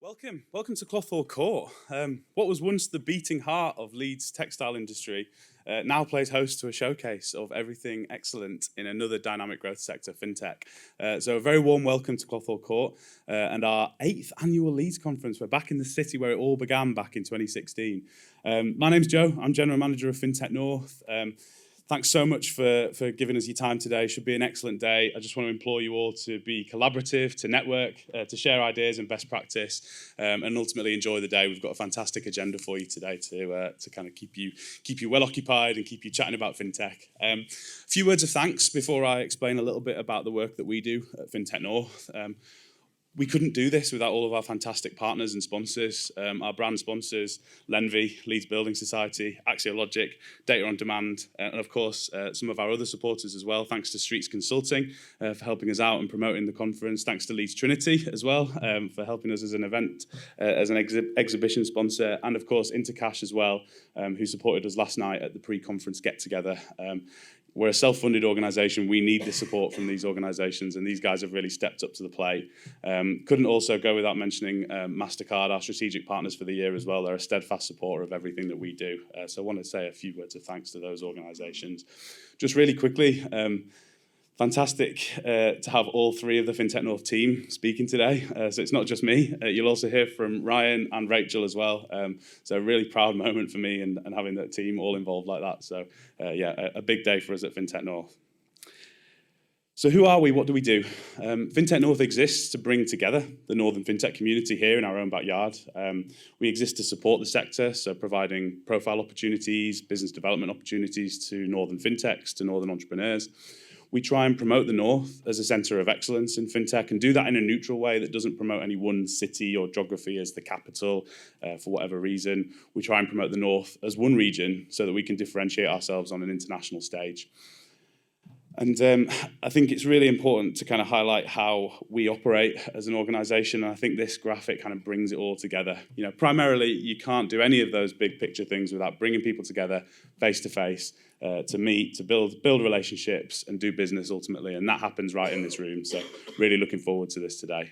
Welcome to Clothall Court. What was once the beating heart of Leeds' textile industry now plays host to a showcase of everything excellent in another dynamic growth sector, FinTech. So a very warm welcome to Clothall Court and our 8th annual Leeds conference. We're back in the city where it all began back in 2016. My name's Joe. I'm General Manager of FinTech North. Thanks so much for giving us your time today. Should be an excellent day. I just want to implore you all to be collaborative, to network, to share ideas and best practice, and ultimately enjoy the day. We've got a fantastic agenda for you today to kind of keep you well occupied and keep you chatting about FinTech. A few words of thanks before I explain a little bit about the work that we do at FinTech North. We couldn't do this without all of our fantastic partners and sponsors. Our brand sponsors, Lenvy, Leeds Building Society, Axiologic, Data on Demand, and of course, some of our other supporters as well. Thanks to Streets Consulting for helping us out and promoting the conference. Thanks to Leeds Trinity as well for helping us as an event, as an exhibition sponsor. And of course, Intercash as well, who supported us last night at the pre-conference get-together. We're a self-funded organisation. We need the support from these organisations, and these guys have really stepped up to the plate. Couldn't also go without mentioning MasterCard, our strategic partners for the year as well. They're a steadfast supporter of everything that we do. So I want to say a few words of thanks to those organisations. Just really quickly, fantastic to have all three of the FinTech North team speaking today. So it's not just me. You'll also hear from Ryan and Rachel as well. So a really proud moment for me and having that team all involved like that. So yeah, a big day for us at FinTech North. So who are we? What do we do? FinTech North exists to bring together the Northern FinTech community here in our own backyard. We exist to support the sector, so providing profile opportunities, business development opportunities to Northern FinTechs, to Northern entrepreneurs. We try and promote the North as a centre of excellence in FinTech and do that in a neutral way that doesn't promote any one city or geography as the capital for whatever reason. We try and promote the North as one region so that we can differentiate ourselves on an international stage. And I think it's really important to kind of highlight how we operate as an organisation. And I think this graphic kind of brings it all together. You know, primarily, you can't do any of those big picture things without bringing people together face to face to meet, to build relationships and do business ultimately. And that happens right in this room. So really looking forward to this today.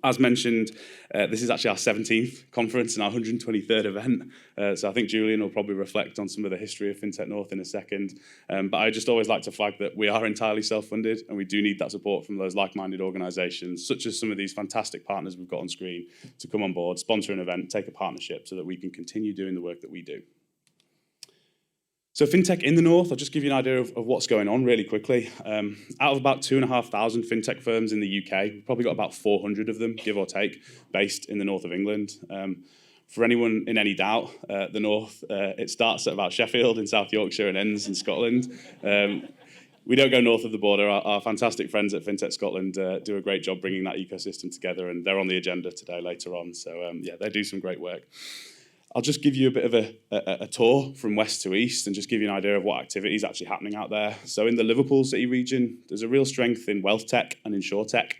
As mentioned, this is actually our 17th conference and our 123rd event. So I think Julian will probably reflect on some of the history of FinTech North in a second. But I just always like to flag that we are entirely self-funded and we do need that support from those like-minded organisations, such as some of these fantastic partners we've got on screen, to come on board, sponsor an event, take a partnership so that we can continue doing the work that we do. So FinTech in the North, I'll just give you an idea of what's going on really quickly. Out of about 2,500 FinTech firms in the UK, we've probably got about 400 of them, give or take, based in the north of England. For anyone in any doubt, the North, it starts at about Sheffield in South Yorkshire and ends in Scotland. We don't go north of the border. Our fantastic friends at FinTech Scotland do a great job bringing that ecosystem together, and they're on the agenda today later on. So yeah, they do some great work. I'll just give you a bit of a tour from west to east and just give you an idea of what activity is actually happening out there. So in the Liverpool City region, there's a real strength in wealth tech and insurtech.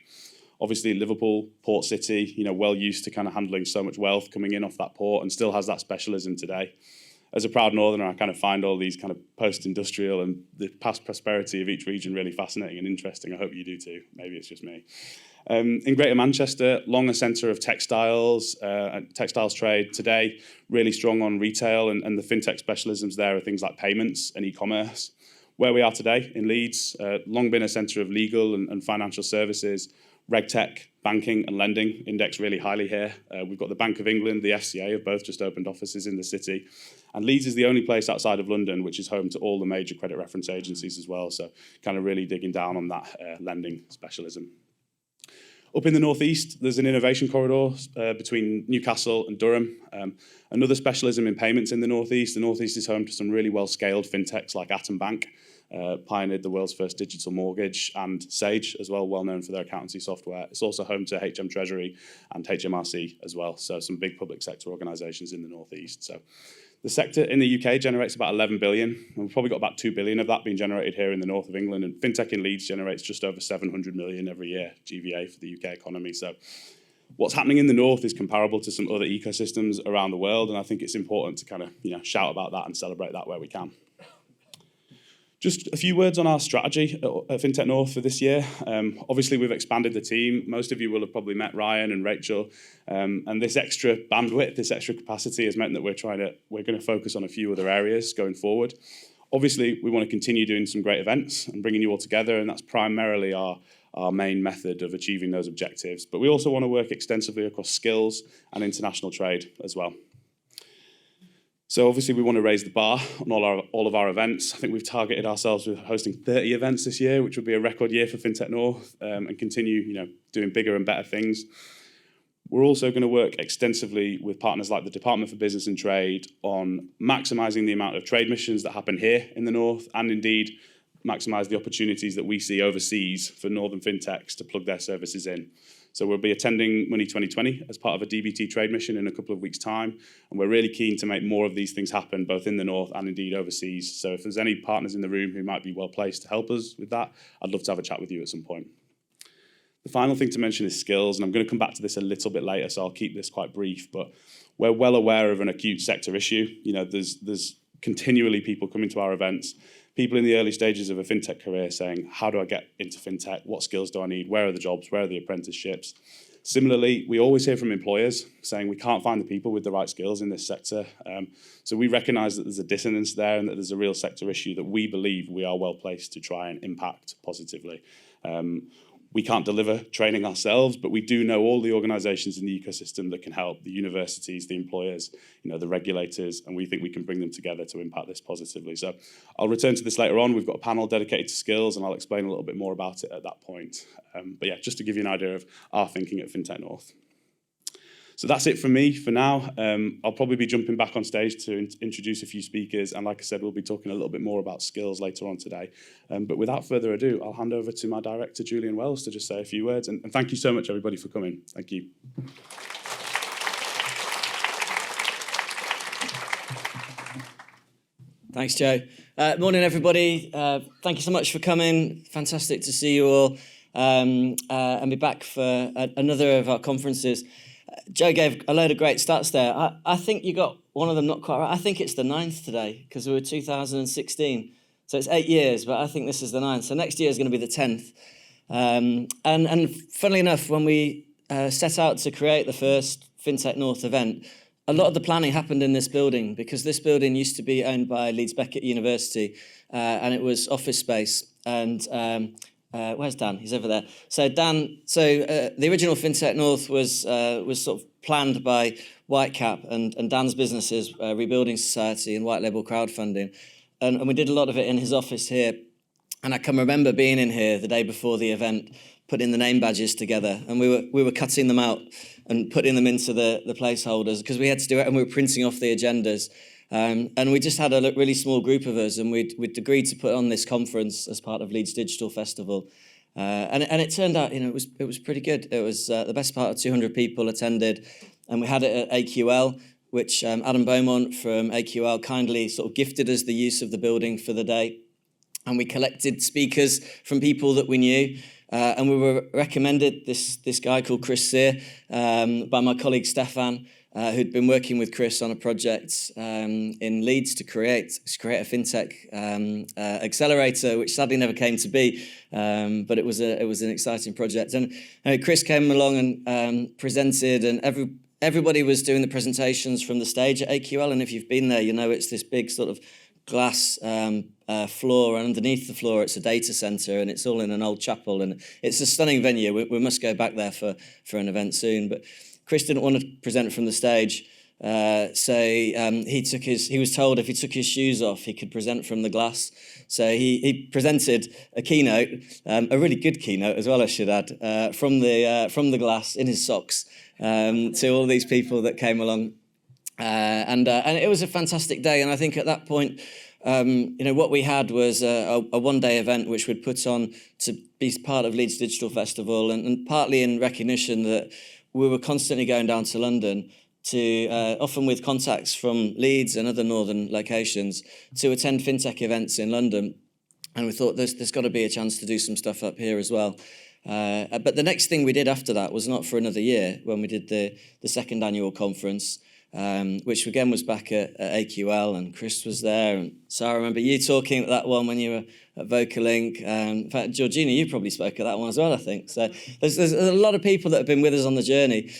Obviously, Liverpool, port city, you know, well used to kind of handling so much wealth coming in off that port and still has that specialism today. As a proud Northerner, I kind of find all these kind of post-industrial and the past prosperity of each region really fascinating and interesting. I hope you do too. Maybe it's just me. In Greater Manchester, long a centre of textiles trade. Today, really strong on retail and the FinTech specialisms there are things like payments and e-commerce. Where we are today in Leeds, long been a centre of legal and financial services, regtech, banking and lending index really highly here. We've got the Bank of England, the FCA have both just opened offices in the city. And Leeds is the only place outside of London which is home to all the major credit reference agencies as well. So kind of really digging down on that lending specialism. Up in the northeast, there's an innovation corridor between Newcastle and Durham. Another specialism in payments in the northeast. The northeast is home to some really well-scaled fintechs like Atom Bank, pioneered the world's first digital mortgage, and Sage as well, well known for their accountancy software. It's also home to HM Treasury and HMRC as well, so some big public sector organisations in the northeast. So the sector in the UK generates about 11 billion, and we've probably got about 2 billion of that being generated here in the north of England, and FinTech in Leeds generates just over 700 million every year, GVA for the UK economy. So what's happening in the north is comparable to some other ecosystems around the world, and I think it's important to kind of shout about that and celebrate that where we can. Just a few words on our strategy at FinTech North for this year. Obviously, we've expanded the team. Most of you will have probably met Ryan and Rachel. And this extra bandwidth, this extra capacity has meant that we're going to focus on a few other areas going forward. Obviously, we want to continue doing some great events and bringing you all together, and that's primarily our main method of achieving those objectives. But we also want to work extensively across skills and international trade as well. So obviously we want to raise the bar on all of our events. I think we've targeted ourselves with hosting 30 events this year, which would be a record year for FinTech North, and continue, doing bigger and better things. We're also going to work extensively with partners like the Department for Business and Trade on maximising the amount of trade missions that happen here in the North, and indeed maximise the opportunities that we see overseas for Northern FinTechs to plug their services in. So we'll be attending Money 2020 as part of a DBT trade mission in a couple of weeks' time. And we're really keen to make more of these things happen, both in the North and indeed overseas. So if there's any partners in the room who might be well placed to help us with that, I'd love to have a chat with you at some point. The final thing to mention is skills, and I'm going to come back to this a little bit later, so I'll keep this quite brief, but we're well aware of an acute sector issue. There's continually people coming to our events, people in the early stages of a FinTech career saying, how do I get into FinTech? What skills do I need? Where are the jobs? Where are the apprenticeships? Similarly, we always hear from employers saying we can't find the people with the right skills in this sector. So we recognise that there's a dissonance there and that there's a real sector issue that we believe we are well placed to try and impact positively. We can't deliver training ourselves, but we do know all the organisations in the ecosystem that can help, the universities, the employers, the regulators, and we think we can bring them together to impact this positively. So I'll return to this later on. We've got a panel dedicated to skills, and I'll explain a little bit more about it at that point. But yeah, just to give you an idea of our thinking at FinTech North. So that's it from me for now. I'll probably be jumping back on stage to introduce a few speakers. And like I said, we'll be talking a little bit more about skills later on today. But without further ado, I'll hand over to my director, Julian Wells, to just say a few words. And thank you so much, everybody, for coming. Thank you. Thanks, Joe. Morning, everybody. Thank you so much for coming. Fantastic to see you all and be back for another of our conferences. Joe gave a load of great stats there. I think you got one of them not quite right. I think it's the 9th today because we were 2016. So it's 8 years, but I think this is the 9th. So next year is going to be the 10th. And funnily enough, when we set out to create the first FinTech North event, a lot of the planning happened in this building because this building used to be owned by Leeds Beckett University and it was office space. And where's Dan? He's over there. So Dan, the original FinTech North was sort of planned by Whitecap and Dan's business is Rebuilding Society and White Label Crowdfunding. And we did a lot of it in his office here. And I can remember being in here the day before the event, putting the name badges together, and we were cutting them out and putting them into the placeholders because we had to do it, and we were printing off the agendas. And we just had a really small group of us, and we'd agreed to put on this conference as part of Leeds Digital Festival. And it turned out, it was pretty good. It was the best part of 200 people attended, and we had it at AQL, which Adam Beaumont from AQL kindly sort of gifted us the use of the building for the day. And we collected speakers from people that we knew. And we were recommended this guy called Chris Sear by my colleague Stefan, who'd been working with Chris on a project in Leeds to create a FinTech accelerator, which sadly never came to be, but it was an exciting project. And Chris came along and presented, and everybody was doing the presentations from the stage at AQL. And if you've been there, it's this big sort of glass floor, and underneath the floor it's a data center, and it's all in an old chapel, and it's a stunning venue. We must go back there for an event soon. But Chris didn't want to present from the stage, so he was told if he took his shoes off he could present from the glass. So he presented a keynote, a really good keynote as well, I should add, from the glass in his socks to all these people that came along. And it was a fantastic day, and I think at that point, what we had was a one-day event which we'd put on to be part of Leeds Digital Festival, and partly in recognition that we were constantly going down to London to, often with contacts from Leeds and other northern locations, to attend FinTech events in London, and we thought there's got to be a chance to do some stuff up here as well. But the next thing we did after that was not for another year when we did the second annual conference. which again was back at AQL, and Chris was there. And so I remember you talking at that one when you were at Vocalink. In fact, Georgina, you probably spoke at that one as well, I think. So there's a lot of people that have been with us on the journey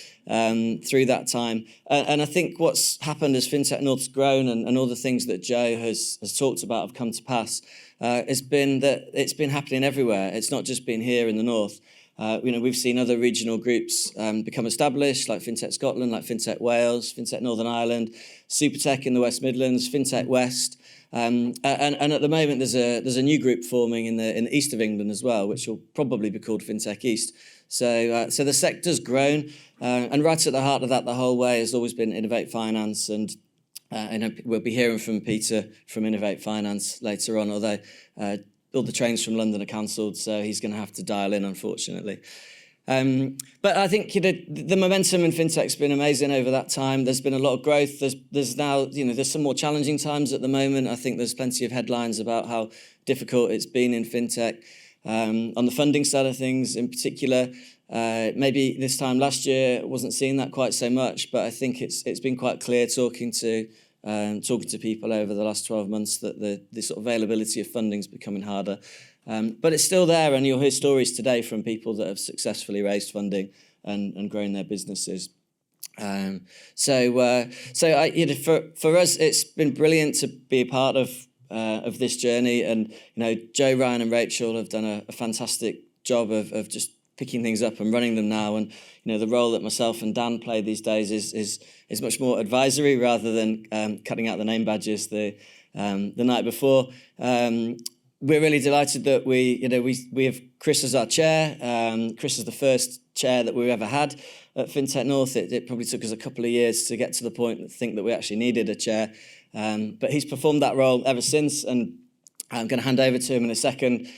through that time. And I think what's happened as FinTech North's grown and all the things that Joe has talked about have come to pass, has been that it's been happening everywhere. It's not just been here in the North. We've seen other regional groups become established, like FinTech Scotland, like FinTech Wales, FinTech Northern Ireland, Supertech in the West Midlands, FinTech West, and at the moment there's a new group forming in the east of England as well, which will probably be called FinTech East. So the sector's grown, and right at the heart of that the whole way has always been Innovate Finance, and we'll be hearing from Peter from Innovate Finance later on, although all the trains from London are cancelled, so he's going to have to dial in, unfortunately. But I think the momentum in FinTech's been amazing over that time. There's been a lot of growth. There's now, there's some more challenging times at the moment. I think there's plenty of headlines about how difficult it's been in FinTech. On the funding side of things in particular, maybe this time last year wasn't seeing that quite so much, but I think it's been quite clear talking to people over the last 12 months that the sort of availability of funding is becoming harder. But it's still there, and you'll hear stories today from people that have successfully raised funding and grown their businesses. For us, it's been brilliant to be a part of this journey, and Joe, Ryan, and Rachel have done a fantastic job of just picking things up and running them now. And the role that myself and Dan play these days is much more advisory rather than cutting out the name badges the night before. We're really delighted that we have Chris as our chair. Chris is the first chair that we've ever had at FinTech North. It probably took us a couple of years to get to the point that think that we actually needed a chair. But he's performed that role ever since, and I'm going to hand over to him in a second.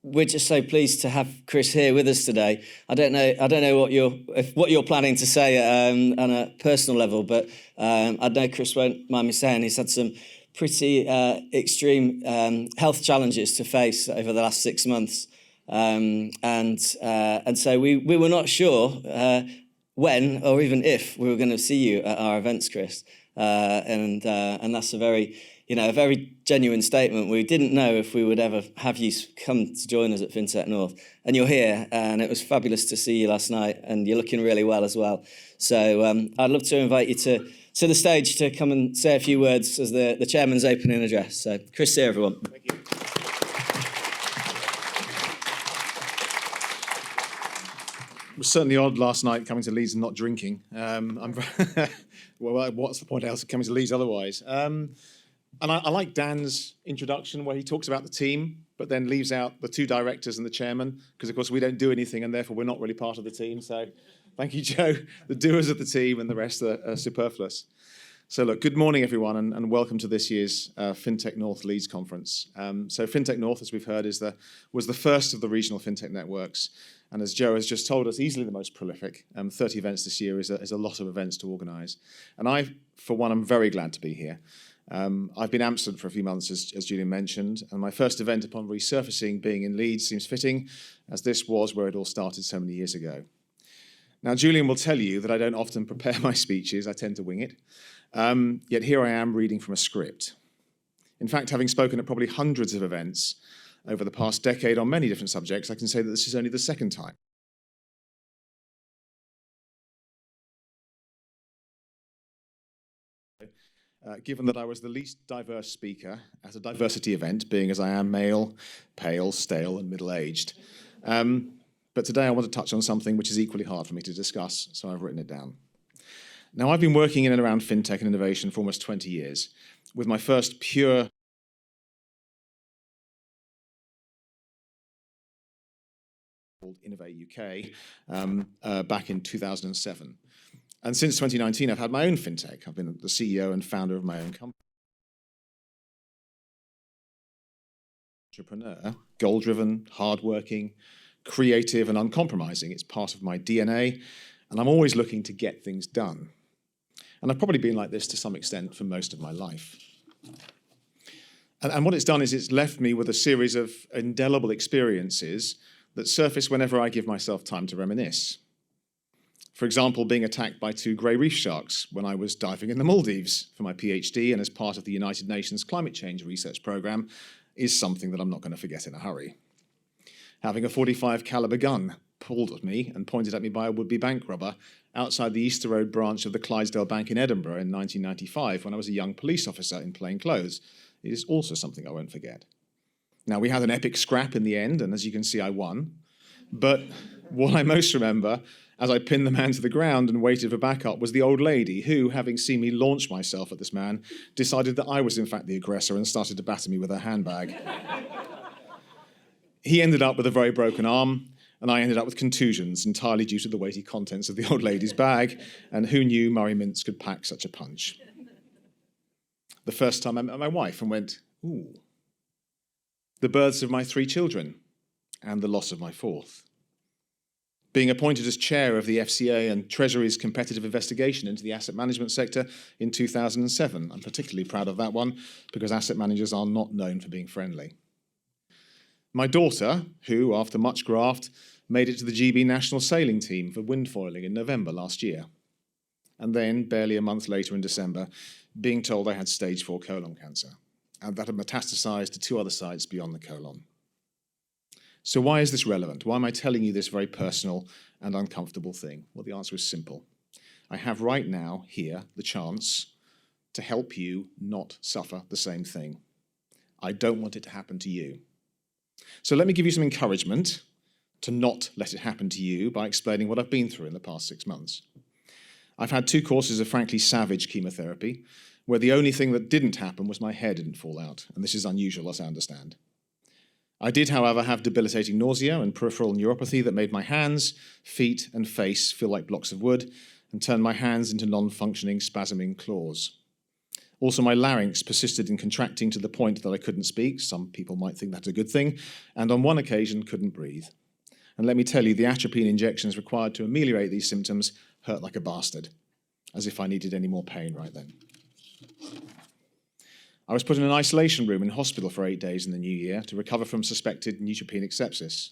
We're just so pleased to have Chris here with us today. I don't know what you're planning to say on a personal level, but I know Chris won't mind me saying he's had some pretty extreme health challenges to face over the last 6 months, and so we were not sure when or even if we were going to see you at our events, Chris, and that's a very genuine statement. We didn't know if we would ever have you come to join us at FinTech North, and you're here, and it was fabulous to see you last night, and you're looking really well as well. So I'd love to invite you to the stage to come and say a few words as the chairman's opening address. So Chris, here, everyone. Thank you. It was certainly odd last night coming to Leeds and not drinking. Well, what's the point else of coming to Leeds otherwise? And I like Dan's introduction where he talks about the team, but then leaves out the two directors and the chairman, because of course we don't do anything and therefore we're not really part of the team. So thank you, Joe. The doers of the team and the rest are superfluous. So look, good morning everyone, and welcome to this year's FinTech North Leeds conference. So FinTech North, as we've heard, was the first of the regional FinTech networks. And as Joe has just told us, easily the most prolific. 30 events this year is a lot of events to organise. And I, for one, am very glad to be here. I've been absent for a few months, as Julian mentioned, and my first event upon resurfacing being in Leeds seems fitting, as this was where it all started so many years ago. Now, Julian will tell you that I don't often prepare my speeches, I tend to wing it, yet here I am reading from a script. In fact, having spoken at probably hundreds of events over the past decade on many different subjects, I can say that this is only the second time. Given that I was the least diverse speaker at a diversity event, being as I am male, pale, stale, and middle-aged. But today I want to touch on something which is equally hard for me to discuss, so I've written it down. Now, I've been working in and around FinTech and innovation for almost 20 years, with my first pure called Innovate UK back in 2007. And since 2019, I've had my own FinTech. I've been the CEO and founder of my own company. Entrepreneur, goal-driven, hardworking, creative, and uncompromising. It's part of my DNA, and I'm always looking to get things done. And I've probably been like this to some extent for most of my life. And what it's done is it's left me with a series of indelible experiences that surface whenever I give myself time to reminisce. For example, being attacked by 2 grey reef sharks when I was diving in the Maldives for my PhD and as part of the United Nations Climate Change Research Programme is something that I'm not going to forget in a hurry. Having a .45 caliber gun pulled at me and pointed at me by a would-be bank robber outside the Easter Road branch of the Clydesdale Bank in Edinburgh in 1995 when I was a young police officer in plain clothes is also something I won't forget. Now, we had an epic scrap in the end, and as you can see, I won. But what I most remember, as I pinned the man to the ground and waited for backup, was the old lady who, having seen me launch myself at this man, decided that I was in fact the aggressor and started to batter me with her handbag. He ended up with a very broken arm, and I ended up with contusions entirely due to the weighty contents of the old lady's bag, and who knew Murray Mintz could pack such a punch. The first time I met my wife and went, ooh. The births of my 3 children, and the loss of my 4th. Being appointed as chair of the FCA and Treasury's competitive investigation into the asset management sector in 2007. I'm particularly proud of that one because asset managers are not known for being friendly. My daughter, who, after much graft, made it to the GB national sailing team for windfoiling in November last year. And then, barely a month later in December, being told I had stage 4 colon cancer, and that had metastasized to 2 other sites beyond the colon. So why is this relevant? Why am I telling you this very personal and uncomfortable thing? Well, the answer is simple. I have right now, here, the chance to help you not suffer the same thing. I don't want it to happen to you. So let me give you some encouragement to not let it happen to you by explaining what I've been through in the past 6 months. I've had 2 courses of frankly savage chemotherapy, where the only thing that didn't happen was my hair didn't fall out, and this is unusual, as I understand. I did, however, have debilitating nausea and peripheral neuropathy that made my hands, feet, and face feel like blocks of wood and turned my hands into non-functioning, spasming claws. Also, my larynx persisted in contracting to the point that I couldn't speak. Some people might think that's a good thing, and on one occasion couldn't breathe. And let me tell you, the atropine injections required to ameliorate these symptoms hurt like a bastard, as if I needed any more pain right then. I was put in an isolation room in hospital for 8 days in the new year to recover from suspected neutropenic sepsis.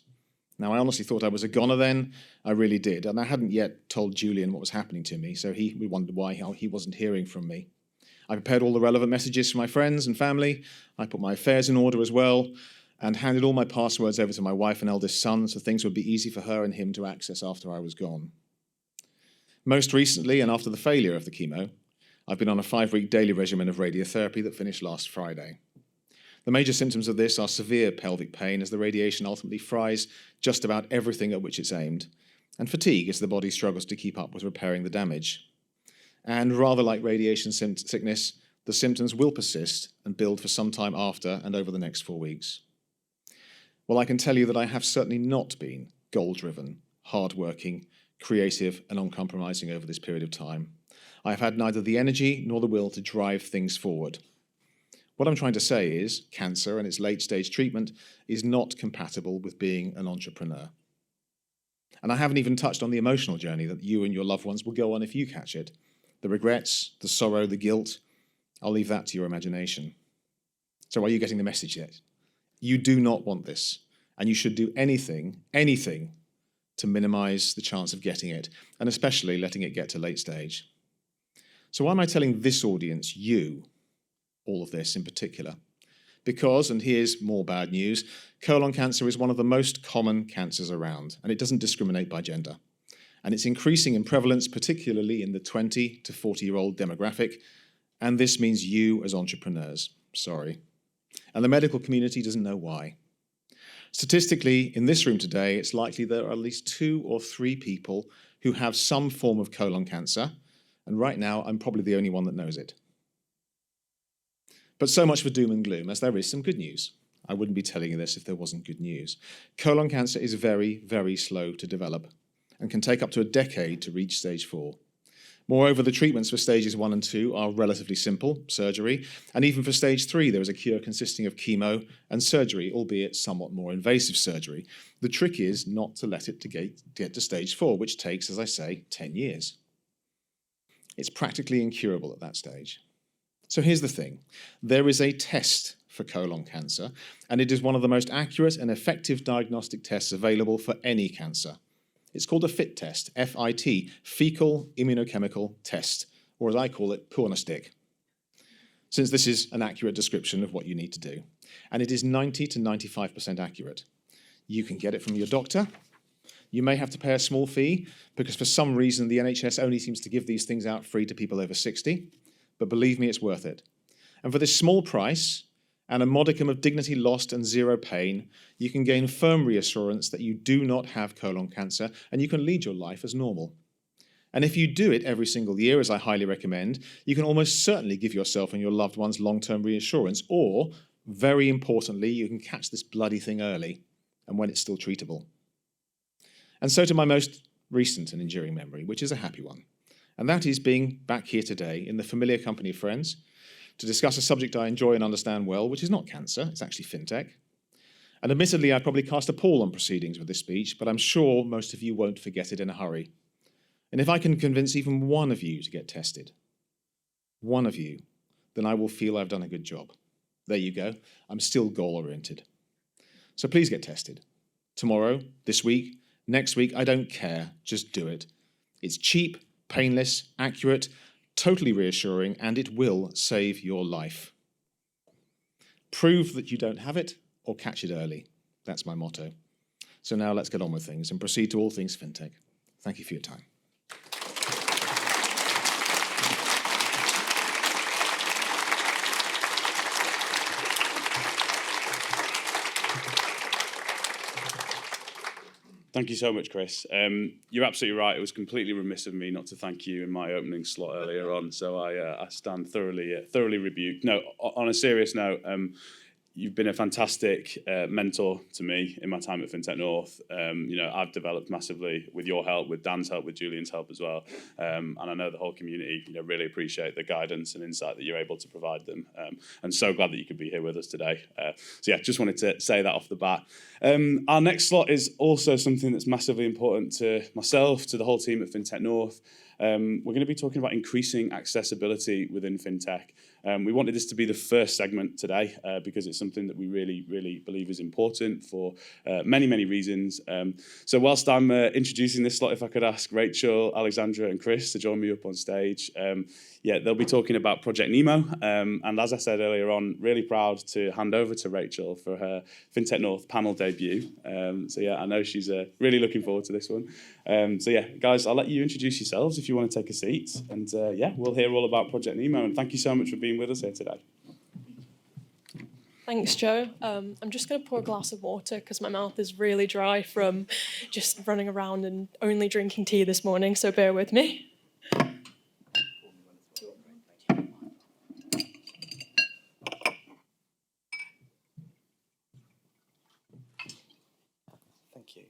Now, I honestly thought I was a goner then. I really did. And I hadn't yet told Julian what was happening to me, so he wondered why he wasn't hearing from me. I prepared all the relevant messages for my friends and family. I put my affairs in order as well and handed all my passwords over to my wife and eldest son so things would be easy for her and him to access after I was gone. Most recently, and after the failure of the chemo, I've been on a 5-week daily regimen of radiotherapy that finished last Friday. The major symptoms of this are severe pelvic pain as the radiation ultimately fries just about everything at which it's aimed, and fatigue as the body struggles to keep up with repairing the damage. And rather like radiation sickness, the symptoms will persist and build for some time after and over the next 4 weeks. Well, I can tell you that I have certainly not been goal-driven, hard-working, creative, and uncompromising over this period of time. I have had neither the energy nor the will to drive things forward. What I'm trying to say is cancer and its late-stage treatment is not compatible with being an entrepreneur. And I haven't even touched on the emotional journey that you and your loved ones will go on if you catch it. The regrets, the sorrow, the guilt, I'll leave that to your imagination. So are you getting the message yet? You do not want this, and you should do anything to minimize the chance of getting it, and especially letting it get to late stage. So why am I telling this audience, you, all of this in particular? Because, and here's more bad news, colon cancer is one of the most common cancers around, and it doesn't discriminate by gender. And it's increasing in prevalence, particularly in the 20 to 40-year-old demographic, and this means you as entrepreneurs. Sorry. And the medical community doesn't know why. Statistically, in this room today, it's likely there are at least 2 or 3 people who have some form of colon cancer, and right now, I'm probably the only one that knows it. But so much for doom and gloom, as there is some good news. I wouldn't be telling you this if there wasn't good news. Colon cancer is very, very slow to develop and can take up to a decade to reach stage 4. Moreover, the treatments for stages 1 and 2 are relatively simple, surgery, and even for stage 3, there is a cure consisting of chemo and surgery, albeit somewhat more invasive surgery. The trick is not to let it get to stage 4, which takes, as I say, 10 years. It's practically incurable at that stage. So here's the thing. There is a test for colon cancer, and it is one of the most accurate and effective diagnostic tests available for any cancer. It's called a FIT test, F-I-T, fecal immunochemical test, or as I call it, poo on a stick, since this is an accurate description of what you need to do. And it is 90 to 95% accurate. You can get it from your doctor. You may have to pay a small fee because for some reason the NHS only seems to give these things out free to people over 60, but believe me, it's worth it. And for this small price and a modicum of dignity lost and zero pain, you can gain firm reassurance that you do not have colon cancer and you can lead your life as normal. And if you do it every single year, as I highly recommend, you can almost certainly give yourself and your loved ones long-term reassurance, or, very importantly, you can catch this bloody thing early and when it's still treatable. And so to my most recent and enduring memory, which is a happy one, and that is being back here today in the familiar company of friends to discuss a subject I enjoy and understand well, which is not cancer, it's actually FinTech. And admittedly, I probably cast a pall on proceedings with this speech, but I'm sure most of you won't forget it in a hurry. And if I can convince even one of you to get tested, one of you, then I will feel I've done a good job. There you go. I'm still goal-oriented. So please get tested. Tomorrow, this week, next week, I don't care. Just do it. It's cheap, painless, accurate, totally reassuring, and it will save your life. Prove that you don't have it or catch it early. That's my motto. So now let's get on with things and proceed to all things FinTech. Thank you for your time. Thank you so much, Chris. You're absolutely right. It was completely remiss of me not to thank you in my opening slot earlier on. So I stand thoroughly rebuked. No, on a serious note, you've been a fantastic mentor to me in my time at FinTech North. I've developed massively with your help, with Dan's help, with Julian's help as well. And I know the whole community, really appreciate the guidance and insight that you're able to provide them. And so glad that you could be here with us today. Just wanted to say that off the bat. Our next slot is also something that's massively important to myself, to the whole team at FinTech North. We're going to be talking about increasing accessibility within FinTech. We wanted this to be the first segment today because it's something that we really believe is important for many reasons. So whilst I'm introducing this slot, if I could ask Rachel, Alexandra and Chris to join me up on stage. They'll be talking about Project Nemo. And as I said earlier on, really proud to hand over to Rachel for her FinTech North panel debut. I know she's really looking forward to this one. Guys, I'll let you introduce yourselves if you want to take a seat. And we'll hear all about Project Nemo. And thank you so much for being with us here today. Thanks, Joe. I'm just going to pour a glass of water because my mouth is really dry from just running around and only drinking tea this morning, so bear with me. Thank you.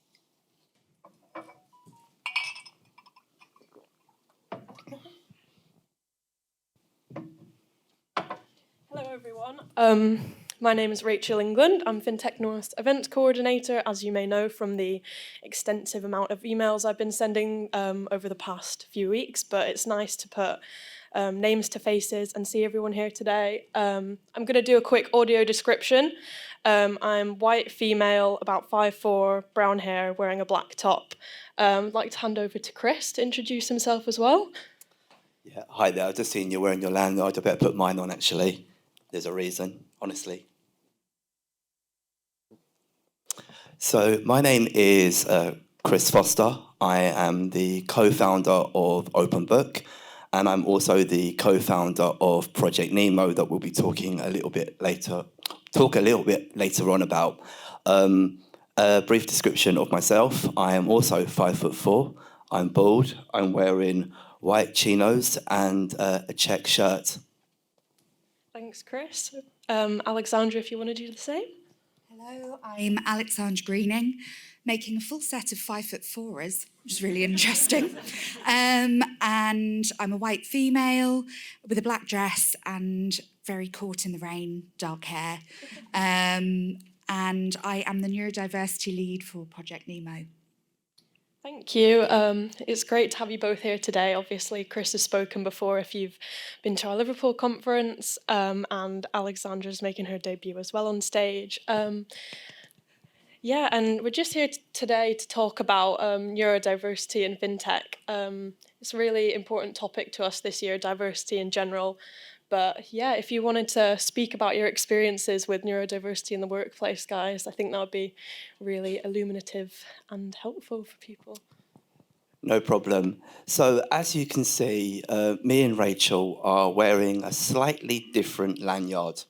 Hello, everyone. My name is Rachel England. I'm FinTech North's event coordinator, as you may know from the extensive amount of emails I've been sending over the past few weeks, but it's nice to put names to faces and see everyone here today. I'm going to do a quick audio description. I'm white, female, about 5'4", brown hair, wearing a black top. I'd like to hand over to Chris to introduce himself as well. Yeah, hi there. I've just seen you wearing your lanyard. I better put mine on, actually. There's a reason, honestly. So my name is Chris Foster. I am the co-founder of Open Book, and I'm also the co-founder of Project Nemo that we'll be talking a little bit later on about. A brief description of myself. I am also 5'4". I'm bald. I'm wearing white chinos and a check shirt. Thanks, Chris. Alexandra, if you want to do the same. Hello, I'm Alexandra Greening, making a full set of 5'4"ers, which is really interesting. And I'm a white female with a black dress and very caught in the rain, dark hair. And I am the neurodiversity lead for Project Nemo. Thank you. It's great to have you both here today. Obviously, Chris has spoken before if you've been to our Liverpool conference, and Alexandra's making her debut as well on stage. Yeah, and we're just here today to talk about neurodiversity in fintech. It's a really important topic to us this year, diversity in general. But yeah, if you wanted to speak about your experiences with neurodiversity in the workplace, guys, I think that would be really illuminative and helpful for people. No problem. So, as you can see, me and Rachel are wearing a slightly different lanyard.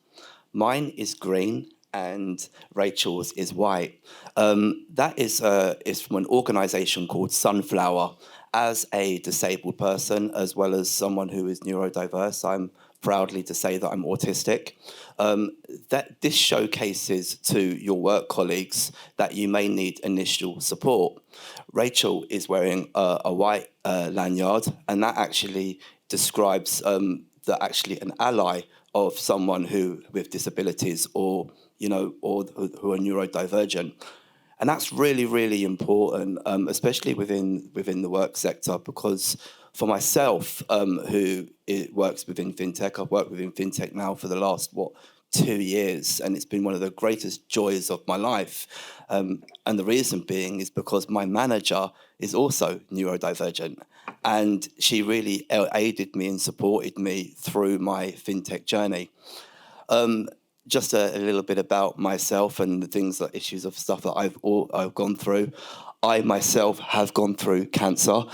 Mine is green and Rachel's is white. That is from an organisation called Sunflower. As a disabled person, as well as someone who is neurodiverse, I'm proudly to say that I'm autistic. That this showcases to your work colleagues that you may need initial support. Rachel is wearing a white lanyard, and that actually describes that actually an ally of someone who with disabilities or who are neurodivergent. And that's really, really important, especially within the work sector, because for myself, works within fintech, I've worked within fintech now for the last 2 years, and it's been one of the greatest joys of my life. And the reason being is because my manager is also neurodivergent, and she really aided me and supported me through my fintech journey. Just a little bit about myself and the things, like issues of stuff that I've gone through. I myself have gone through cancer,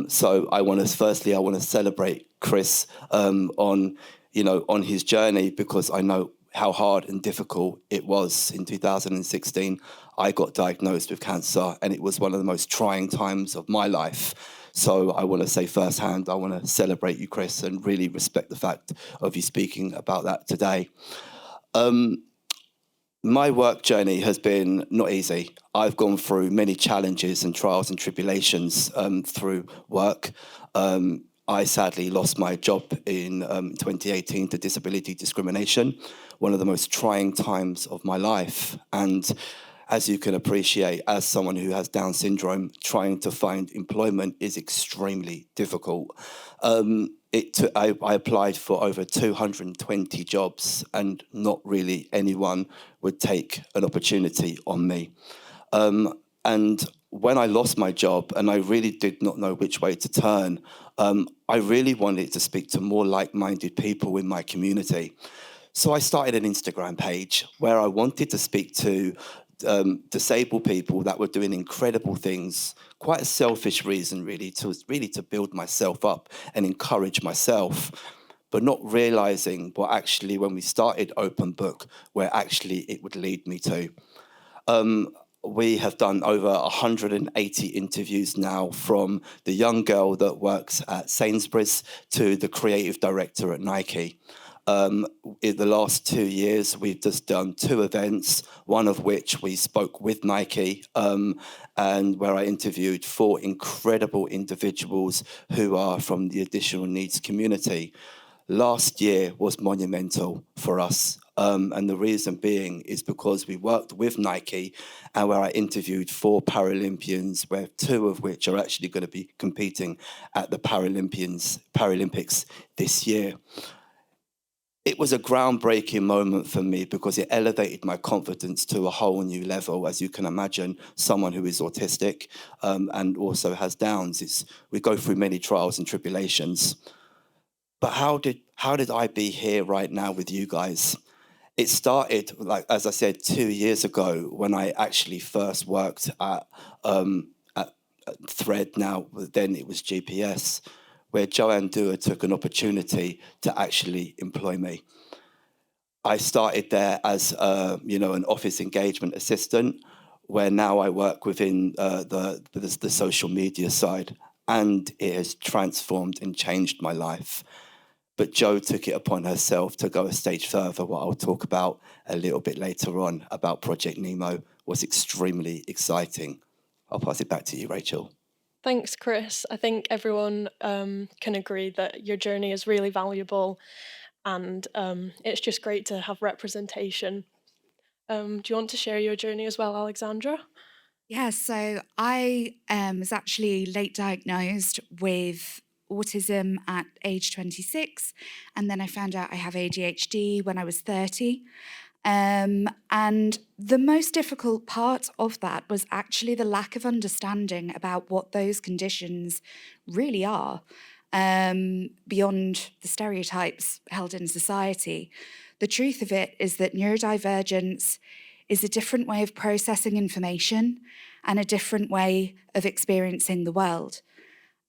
so I want to celebrate Chris on his journey, because I know how hard and difficult it was. In 2016, I got diagnosed with cancer, and it was one of the most trying times of my life. So I want to say firsthand, I want to celebrate you, Chris, and really respect the fact of you speaking about that today. My work journey has been not easy. I've gone through many challenges and trials and tribulations through work. I sadly lost my job in 2018 to disability discrimination, one of the most trying times of my life. And as you can appreciate, as someone who has Down syndrome, trying to find employment is extremely difficult. I applied for over 220 jobs, and not really anyone would take an opportunity on me. And when I lost my job and I really did not know which way to turn, I really wanted to speak to more like-minded people in my community. So I started an Instagram page where I wanted to speak to disabled people that were doing incredible things, quite a selfish reason really to build myself up and encourage myself, but not realizing what actually when we started Open Book, where actually it would lead me to. We have done over 180 interviews now, from the young girl that works at Sainsbury's to the creative director at Nike. In the last 2 years, we've just done 2 events, one of which we spoke with Nike, and where I interviewed 4 incredible individuals who are from the additional needs community. Last year was monumental for us. And the reason being is because we worked with Nike, and where I interviewed 4 Paralympians, where 2 of which are actually going to be competing at the Paralympics this year. It was a groundbreaking moment for me because it elevated my confidence to a whole new level. As you can imagine, someone who is autistic and also has Downs, we go through many trials and tribulations. But how did I be here right now with you guys? It started, like as I said, 2 years ago when I actually first worked at Thread. Now then it was GPS, where Joanne Dewar took an opportunity to actually employ me. I started there as an office engagement assistant, where now I work within the social media side, and it has transformed and changed my life. But Jo took it upon herself to go a stage further. What I'll talk about a little bit later on about Project Nemo was extremely exciting. I'll pass it back to you, Rachel. Thanks, Chris. I think everyone can agree that your journey is really valuable, and it's just great to have representation. Do you want to share your journey as well, Alexandra? Yeah, so I was actually late diagnosed with autism at age 26, and then I found out I have ADHD when I was 30. And the most difficult part of that was actually the lack of understanding about what those conditions really are, beyond the stereotypes held in society. The truth of it is that neurodivergence is a different way of processing information and a different way of experiencing the world.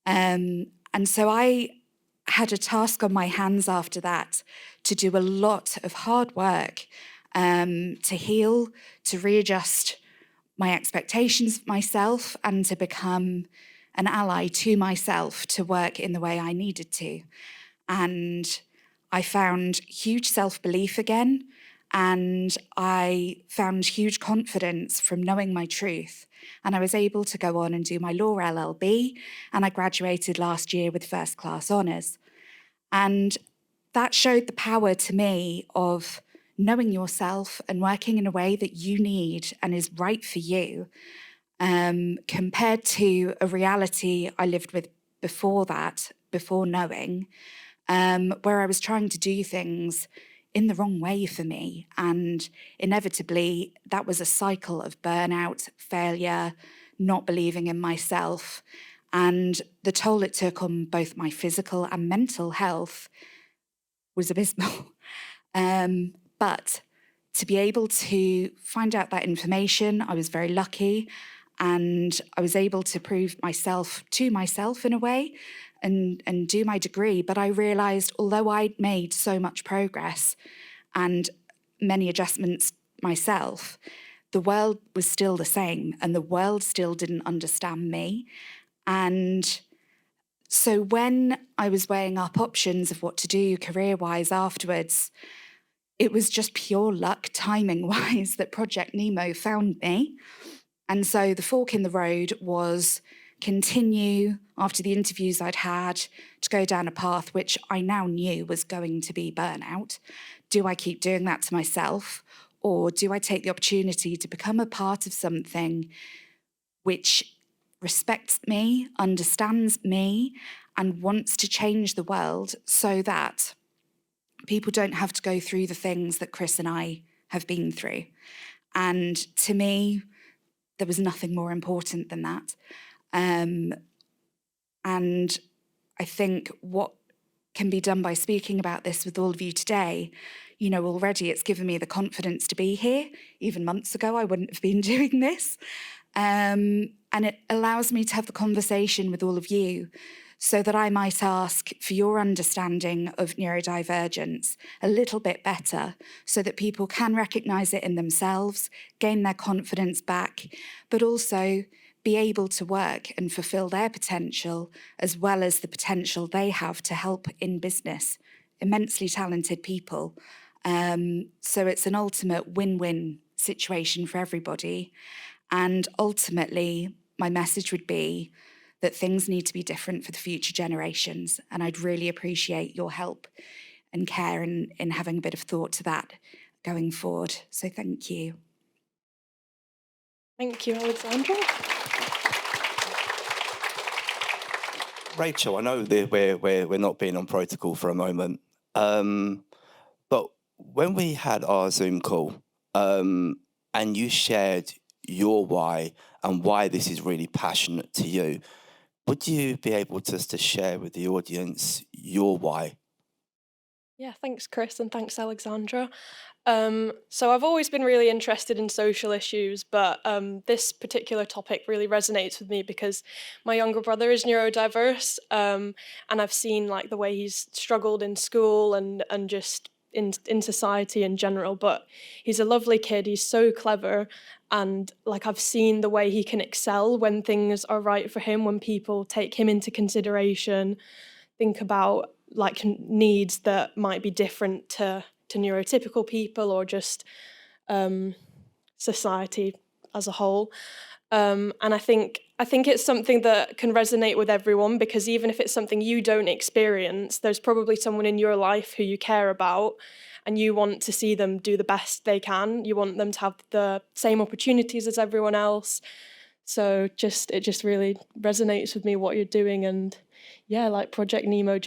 And so I had a task on my hands after that to do a lot of hard work, to heal, to readjust my expectations of myself, and to become an ally to myself to work in the way I needed to. And I found huge self-belief again, and I found huge confidence from knowing my truth. And I was able to go on and do my law LLB, and I graduated last year with first-class honours. And that showed the power to me of knowing yourself and working in a way that you need and is right for you, compared to a reality I lived with before that, before knowing, where I was trying to do things in the wrong way for me. And inevitably, that was a cycle of burnout, failure, not believing in myself. And the toll it took on both my physical and mental health was abysmal. But to be able to find out that information, I was very lucky, and I was able to prove myself to myself in a way and do my degree. But I realised, although I'd made so much progress and many adjustments myself, the world was still the same, and the world still didn't understand me. And so when I was weighing up options of what to do career-wise afterwards, it was just pure luck, timing-wise, that Project Nemo found me. And so the fork in the road was continue, after the interviews I'd had, to go down a path which I now knew was going to be burnout. Do I keep doing that to myself, or do I take the opportunity to become a part of something which respects me, understands me, and wants to change the world so that people don't have to go through the things that Chris and I have been through? And to me, there was nothing more important than that. And I think what can be done by speaking about this with all of you today, you know, already it's given me the confidence to be here. Even months ago, I wouldn't have been doing this. And it allows me to have the conversation with all of you so that I might ask for your understanding of neurodivergence a little bit better, so that people can recognise it in themselves, gain their confidence back, but also be able to work and fulfil their potential, as well as the potential they have to help in business. Immensely talented people. So it's an ultimate win-win situation for everybody. And ultimately, my message would be that things need to be different for the future generations. And I'd really appreciate your help and care in having a bit of thought to that going forward. So thank you. Thank you, Alexandra. Rachel, I know that we're not being on protocol for a moment, but when we had our Zoom call, and you shared your why and why this is really passionate to you, would you be able to share with the audience your why? Yeah, thanks, Chris, and thanks, Alexandra. So I've always been really interested in social issues, but this particular topic really resonates with me because my younger brother is neurodiverse, and I've seen like the way he's struggled in school and just in society in general. But he's a lovely kid. He's so clever, and like I've seen the way he can excel when things are right for him, when people take him into consideration, think about like needs that might be different to neurotypical people or just society as a whole. And I think it's something that can resonate with everyone, because even if it's something you don't experience, there's probably someone in your life who you care about and you want to see them do the best they can. You want them to have the same opportunities as everyone else. So it just really resonates with me what you're doing. And yeah, like Project Nemo,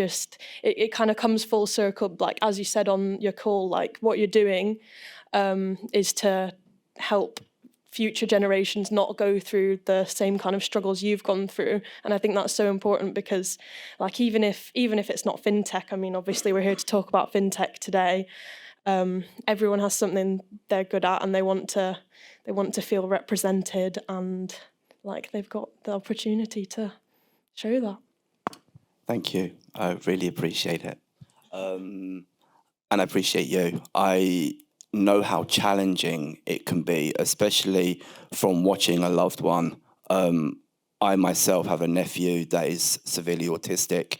it kind of comes full circle. Like as you said on your call, like what you're doing is to help future generations not go through the same kind of struggles you've gone through. And I think that's so important because, like, even if it's not fintech, I mean, obviously we're here to talk about fintech today. Everyone has something they're good at, and they want to feel represented, and like they've got the opportunity to show that. Thank you. I really appreciate it. And I appreciate you. I know how challenging it can be, especially from watching a loved one. I myself have a nephew that is severely autistic,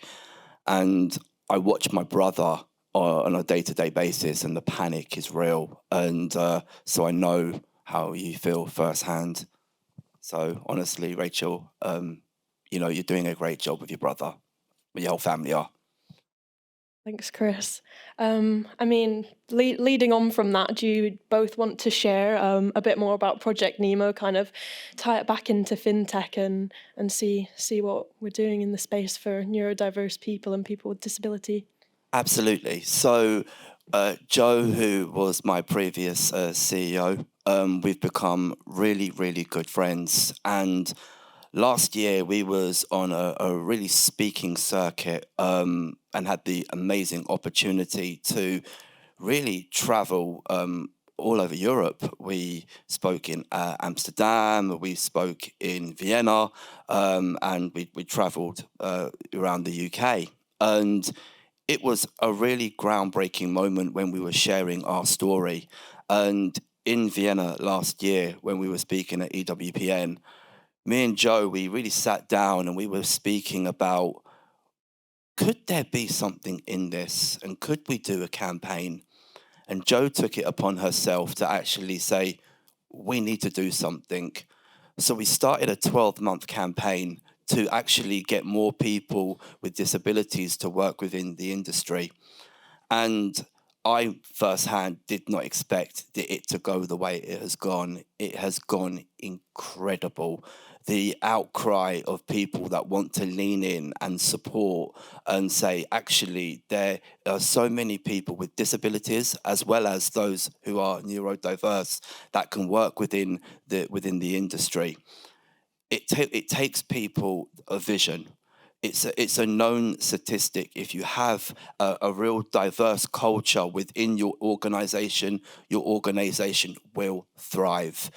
and I watch my brother on a day-to-day basis, and the panic is real. And so I know how you feel firsthand. So honestly, Rachel, you're doing a great job with your brother. Your whole family are. Thanks, Chris. I mean, leading on from that, do you both want to share a bit more about Project Nemo, kind of tie it back into fintech and see what we're doing in the space for neurodiverse people and people with disability? Absolutely. So, Joe, who was my previous CEO, we've become really, really good friends. And last year we was on a really speaking circuit and had the amazing opportunity to really travel all over Europe. We spoke in Amsterdam, we spoke in Vienna, and we travelled around the UK. And it was a really groundbreaking moment when we were sharing our story. And in Vienna last year, when we were speaking at EWPN, me and Joe, we really sat down and we were speaking about, could there be something in this? And could we do a campaign? And Joe took it upon herself to actually say, we need to do something. So we started a 12-month campaign to actually get more people with disabilities to work within the industry. And I firsthand did not expect it to go the way it has gone. It has gone incredible. The outcry of people that want to lean in and support and say, actually, there are so many people with disabilities as well as those who are neurodiverse that can work within the industry. It takes people a vision. It's a known statistic. If you have a real diverse culture within your organization will thrive.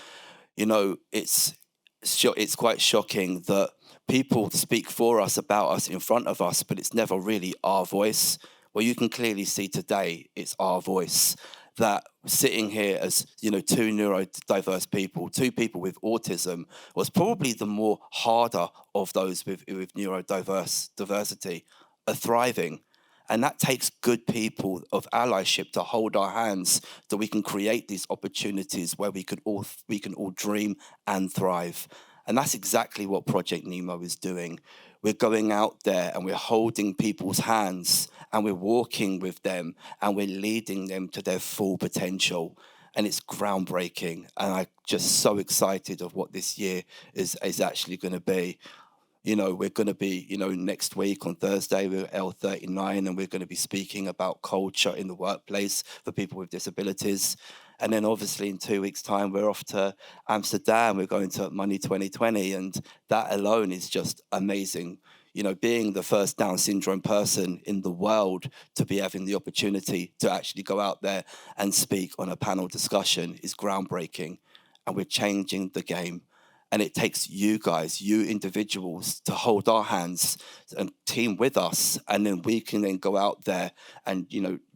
It's quite shocking that people speak for us, about us, in front of us, but it's never really our voice. Well, you can clearly see today it's our voice. That sitting here as two neurodiverse people, two people with autism, was probably the more harder of those with diversity, are thriving. And that takes good people of allyship to hold our hands, that we can create these opportunities where we can all dream and thrive. And that's exactly what Project Nemo is doing. We're going out there and we're holding people's hands and we're walking with them and we're leading them to their full potential. And it's groundbreaking. And I'm just so excited of what this year is actually going to be. We're going to be, next week on Thursday, we're L39, and we're going to be speaking about culture in the workplace for people with disabilities. And then obviously in 2 weeks' time, we're off to Amsterdam. We're going to Money 2020. And that alone is just amazing. Being the first Down syndrome person in the world to be having the opportunity to actually go out there and speak on a panel discussion is groundbreaking. And we're changing the game. And it takes you guys, you individuals, to hold our hands and team with us. And then we can then go out there and,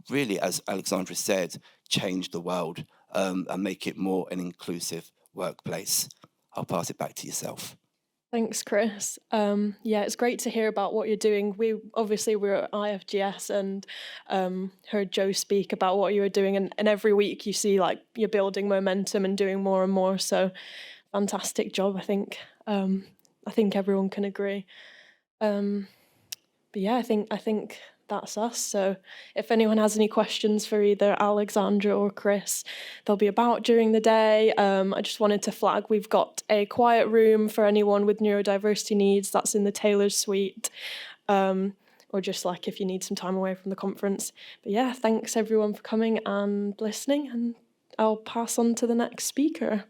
really, as Alexandra said, change the world and make it more an inclusive workplace. I'll pass it back to yourself. Thanks, Chris. Yeah, it's great to hear about what you're doing. We're at IFGS and heard Joe speak about what you were doing. And every week you see like you're building momentum and doing more and more. So fantastic job, I think. I think everyone can agree. But yeah, I think that's us. So if anyone has any questions for either Alexandra or Chris, they'll be about during the day. I just wanted to flag we've got a quiet room for anyone with neurodiversity needs. That's in the Taylor's Suite. Or just like if you need some time away from the conference. But yeah, thanks everyone for coming and listening, and I'll pass on to the next speaker.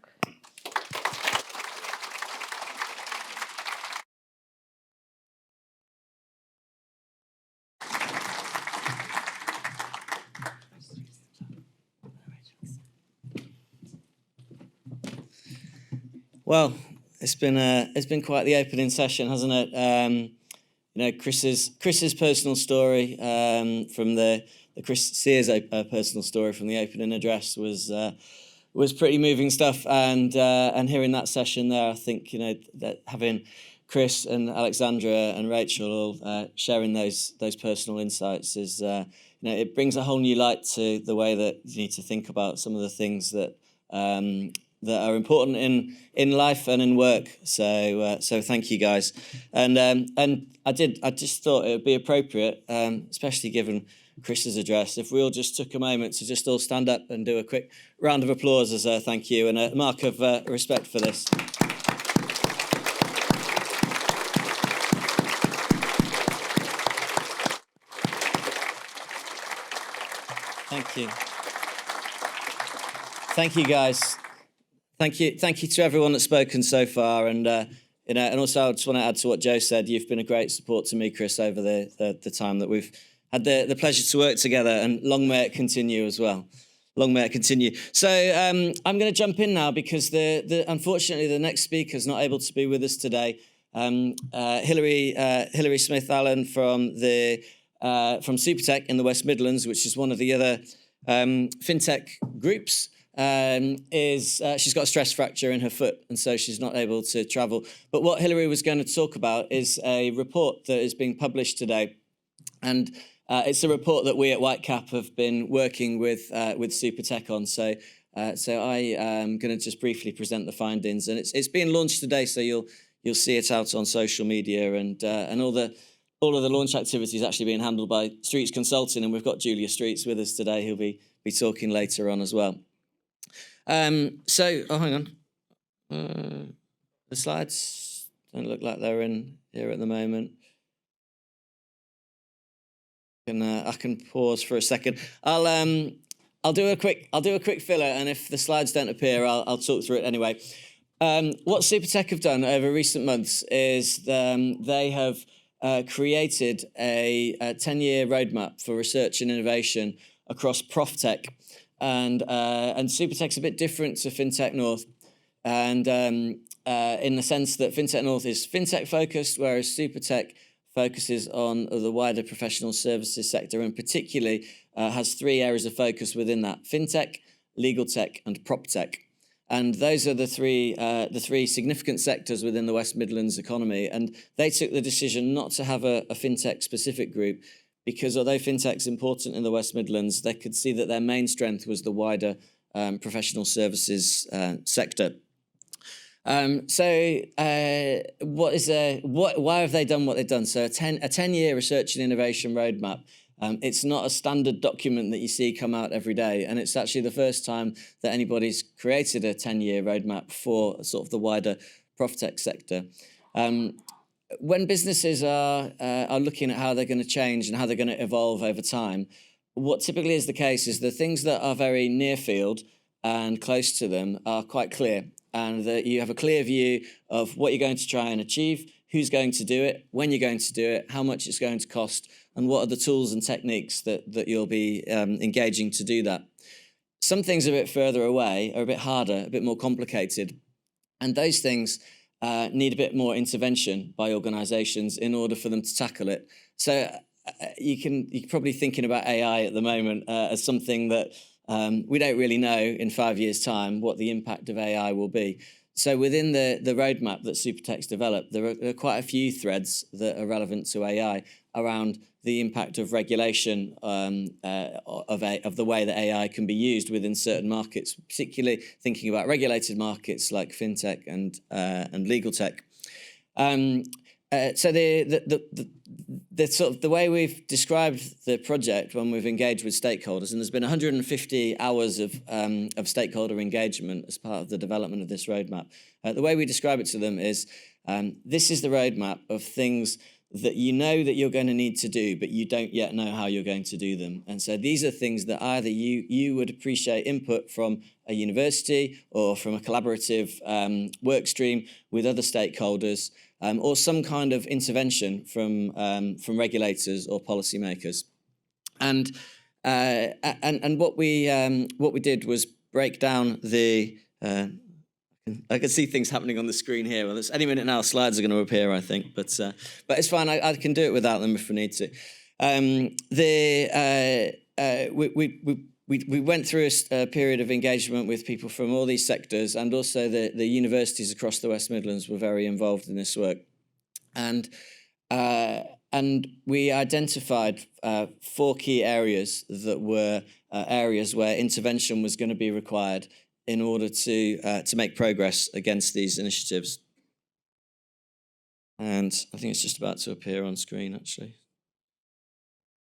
Well, it's been quite the opening session, hasn't it? Chris's personal story from the Chris Sears personal story from the opening address was pretty moving stuff, and hearing that session there, I think that having Chris and Alexandra and Rachel all sharing those personal insights is it brings a whole new light to the way that you need to think about some of the things that are important in life and in work. So thank you guys, and I just thought it would be appropriate, especially given Chris's address, if we all just took a moment to just all stand up and do a quick round of applause as a thank you and a mark of respect for this. Thank you. Thank you, guys. Thank you to everyone that's spoken so far, and also I just want to add to what Joe said. You've been a great support to me, Chris, over the time that we've had the pleasure to work together, and long may it continue as well. Long may it continue. So I'm going to jump in now because unfortunately the next speaker is not able to be with us today. Hilary Smith-Allen from Supertech in the West Midlands, which is one of the other FinTech groups. She's got a stress fracture in her foot, and so she's not able to travel. But what Hilary was going to talk about is a report that is being published today, and it's a report that we at Whitecap have been working with Supertech on. So I am going to just briefly present the findings, and it's being launched today, so you'll see it out on social media, and all of the launch activities actually being handled by Streets Consulting, and we've got Julia Streets with us today, who'll be talking later on as well. Hang on. The slides don't look like they're in here at the moment. I can pause for a second. I'll do a quick filler, and if the slides don't appear, I'll talk through it anyway. What Supertech have done over recent months is they have created a 10-year roadmap for research and innovation across ProfTech. And Supertech's a bit different to FinTech North, and in the sense that FinTech North is FinTech focused, whereas Supertech focuses on the wider professional services sector, and particularly has 3 areas of focus within that: FinTech, Legal Tech, and PropTech. And those are the three significant sectors within the West Midlands economy. And they took the decision not to have a FinTech specific group, because although FinTech's important in the West Midlands, they could see that their main strength was the wider professional services sector. Why have they done what they've done? So a 10-year research and innovation roadmap. It's not a standard document that you see come out every day, and it's actually the first time that anybody's created a 10-year roadmap for sort of the wider ProfTech sector. When businesses are looking at how they're going to change and how they're going to evolve over time, what typically is the case is the things that are very near field and close to them are quite clear, and that you have a clear view of what you're going to try and achieve, who's going to do it, when you're going to do it, how much it's going to cost, and what are the tools and techniques that you'll be engaging to do that. Some things are a bit further away, are a bit harder, a bit more complicated, and those things need a bit more intervention by organisations in order for them to tackle it. So you're probably thinking about AI at the moment as something that we don't really know in 5 years' time what the impact of AI will be. So within the roadmap that Supertech's developed, there are quite a few threads that are relevant to AI around the impact of regulation of the way that AI can be used within certain markets, particularly thinking about regulated markets like FinTech and legal tech. So the way we've described the project when we've engaged with stakeholders, and there's been 150 hours of stakeholder engagement as part of the development of this roadmap. The way we describe it to them is, this is the roadmap of things that you know that you're going to need to do, but you don't yet know how you're going to do them. And so these are things that either you would appreciate input from a university or from a collaborative work stream with other stakeholders, or some kind of intervention from regulators or policymakers. And what we did was break down the. I can see things happening on the screen here. Well, any minute now, slides are going to appear, I think. But it's fine. I can do it without them if we need to. We went through a period of engagement with people from all these sectors, and also the universities across the West Midlands were very involved in this work. And we identified 4 key areas that were areas where intervention was going to be required in order to make progress against these initiatives. And I think it's just about to appear on screen, actually.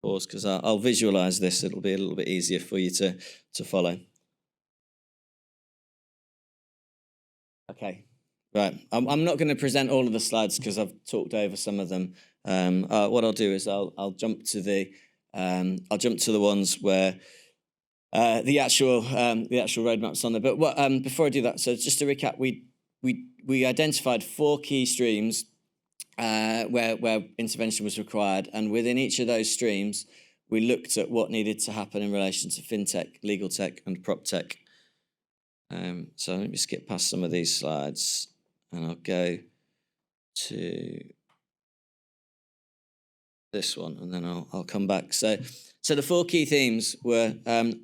Pause, because I'll visualize this. It'll be a little bit easier for you to follow. Okay, right. I'm not going to present all of the slides because I've talked over some of them. What I'll do is I'll jump to the ones where the actual roadmap's on there. But before I do that, so just to recap, we identified 4 key streams where intervention was required, and within each of those streams, we looked at what needed to happen in relation to FinTech, legal tech, and prop tech. So let me skip past some of these slides, and I'll go to this one, and then I'll come back. So the 4 key themes were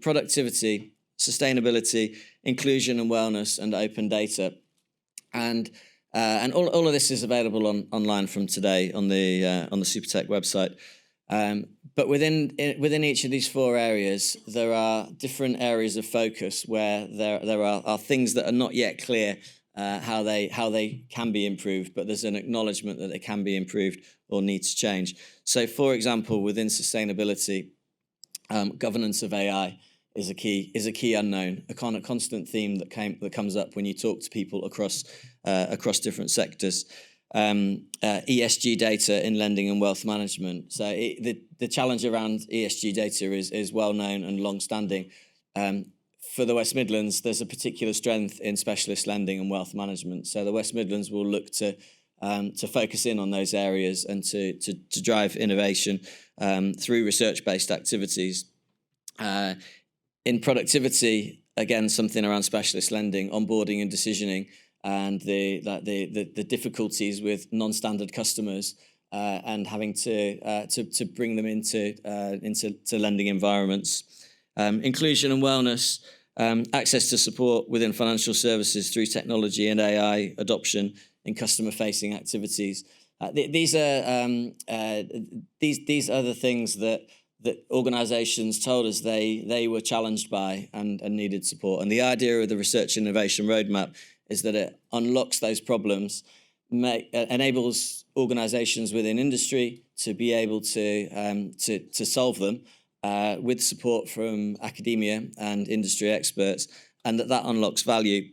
productivity, sustainability, inclusion and wellness, and open data. And all of this is available online from today on the Supertech website. But within each of these 4 areas, there are different areas of focus where there are things that are not yet clear how they can be improved, but there's an acknowledgement that they can be improved or need to change. So, for example, within sustainability, governance of AI is a key unknown, a kind of constant theme that comes up when you talk to people across different sectors. ESG data in lending and wealth management. So the challenge around ESG data is well known and long standing. For the West Midlands, there's a particular strength in specialist lending and wealth management. So the West Midlands will look to focus in on those areas and to drive innovation through research-based activities. In productivity, again, something around specialist lending, onboarding and decisioning, and the difficulties with non-standard customers and having to bring them into lending environments. Inclusion and wellness, access to support within financial services through technology and AI adoption in customer-facing activities. These are the things that organisations told us they were challenged by and needed support. And the idea of the Research Innovation Roadmap is that it unlocks those problems, enables organisations within industry to be able to solve them with support from academia and industry experts, and that unlocks value.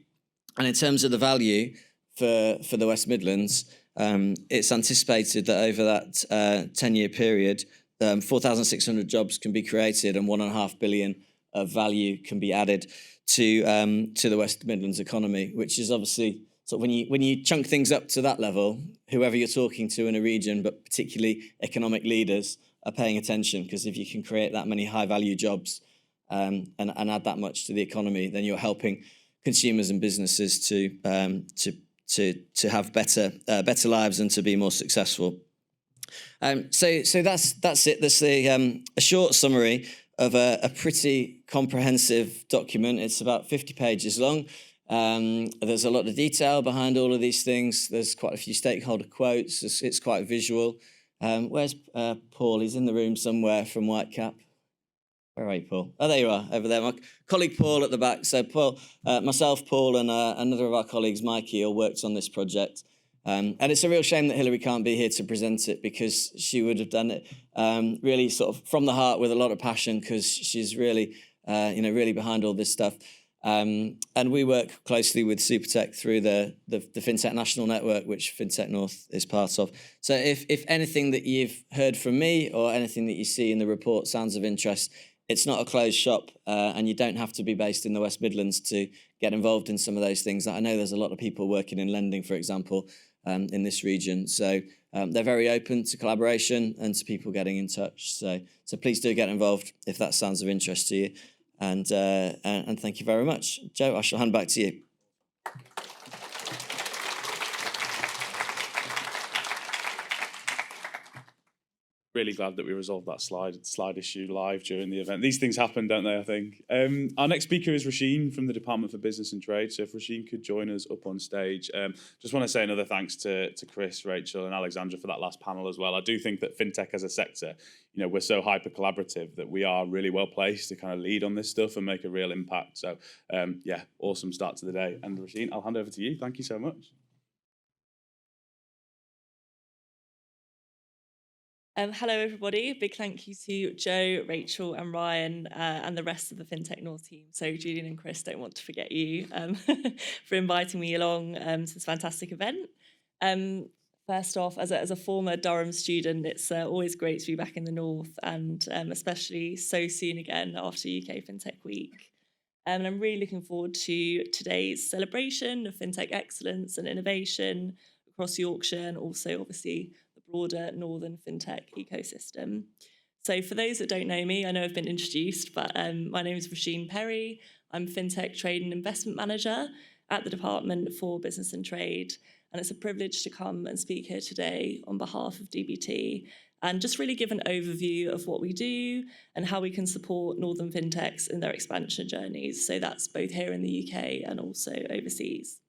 And in terms of the value for the West Midlands, it's anticipated that over that 10-year period, 4,600 jobs can be created and 1.5 billion of value can be added to the West Midlands economy, which is obviously, so when you chunk things up to that level, whoever you're talking to in a region, but particularly economic leaders, are paying attention, because if you can create that many high-value jobs and add that much to the economy, then you're helping consumers and businesses to have better lives and to be more successful. So that's it. That's a short summary of a pretty comprehensive document. It's about 50 pages long. There's a lot of detail behind all of these things. There's quite a few stakeholder quotes. It's quite visual. Where's Paul? He's in the room somewhere from Whitecap. Where are you, Paul? Oh, there you are, over there. My colleague Paul at the back. So Paul, myself, Paul, and another of our colleagues, Mikey, all worked on this project. And it's a real shame that Hilary can't be here to present it, because she would have done it really sort of from the heart with a lot of passion, because she's really, really behind all this stuff. And we work closely with Supertech through the FinTech National Network, which FinTech North is part of. So if anything that you've heard from me or anything that you see in the report sounds of interest, it's not a closed shop, and you don't have to be based in the West Midlands to get involved in some of those things. I know there's a lot of people working in lending, for example, in this region. So they're very open to collaboration and to people getting in touch. So please do get involved if that sounds of interest to you. And thank you very much. Joe, I shall hand back to you. Really glad that we resolved that slide issue live during the event. These things happen, don't they, I think. Our next speaker is Roisin from the Department for Business and Trade. So if Roisin could join us up on stage. Just want to say another thanks to Chris, Rachel and Alexandra for that last panel as well. I do think that FinTech as a sector, we're so hyper collaborative that we are really well placed to kind of lead on this stuff and make a real impact. So awesome start to the day. And Roisin, I'll hand over to you. Thank you so much. Hello, everybody. Big thank you to Joe, Rachel and Ryan and the rest of the FinTech North team. So Julian and Chris, don't want to forget you for inviting me along to this fantastic event. First off, as a former Durham student, it's always great to be back in the North, and especially so soon again after UK FinTech Week. And I'm really looking forward to today's celebration of FinTech excellence and innovation across Yorkshire, and also obviously broader northern FinTech ecosystem. So for those that don't know me, I know I've been introduced, but my name is Roisin Perry. I'm FinTech Trade and Investment Manager at the Department for Business and Trade, and it's a privilege to come and speak here today on behalf of DBT and just really give an overview of what we do and how we can support northern FinTechs in their expansion journeys. So that's both here in the UK and also overseas.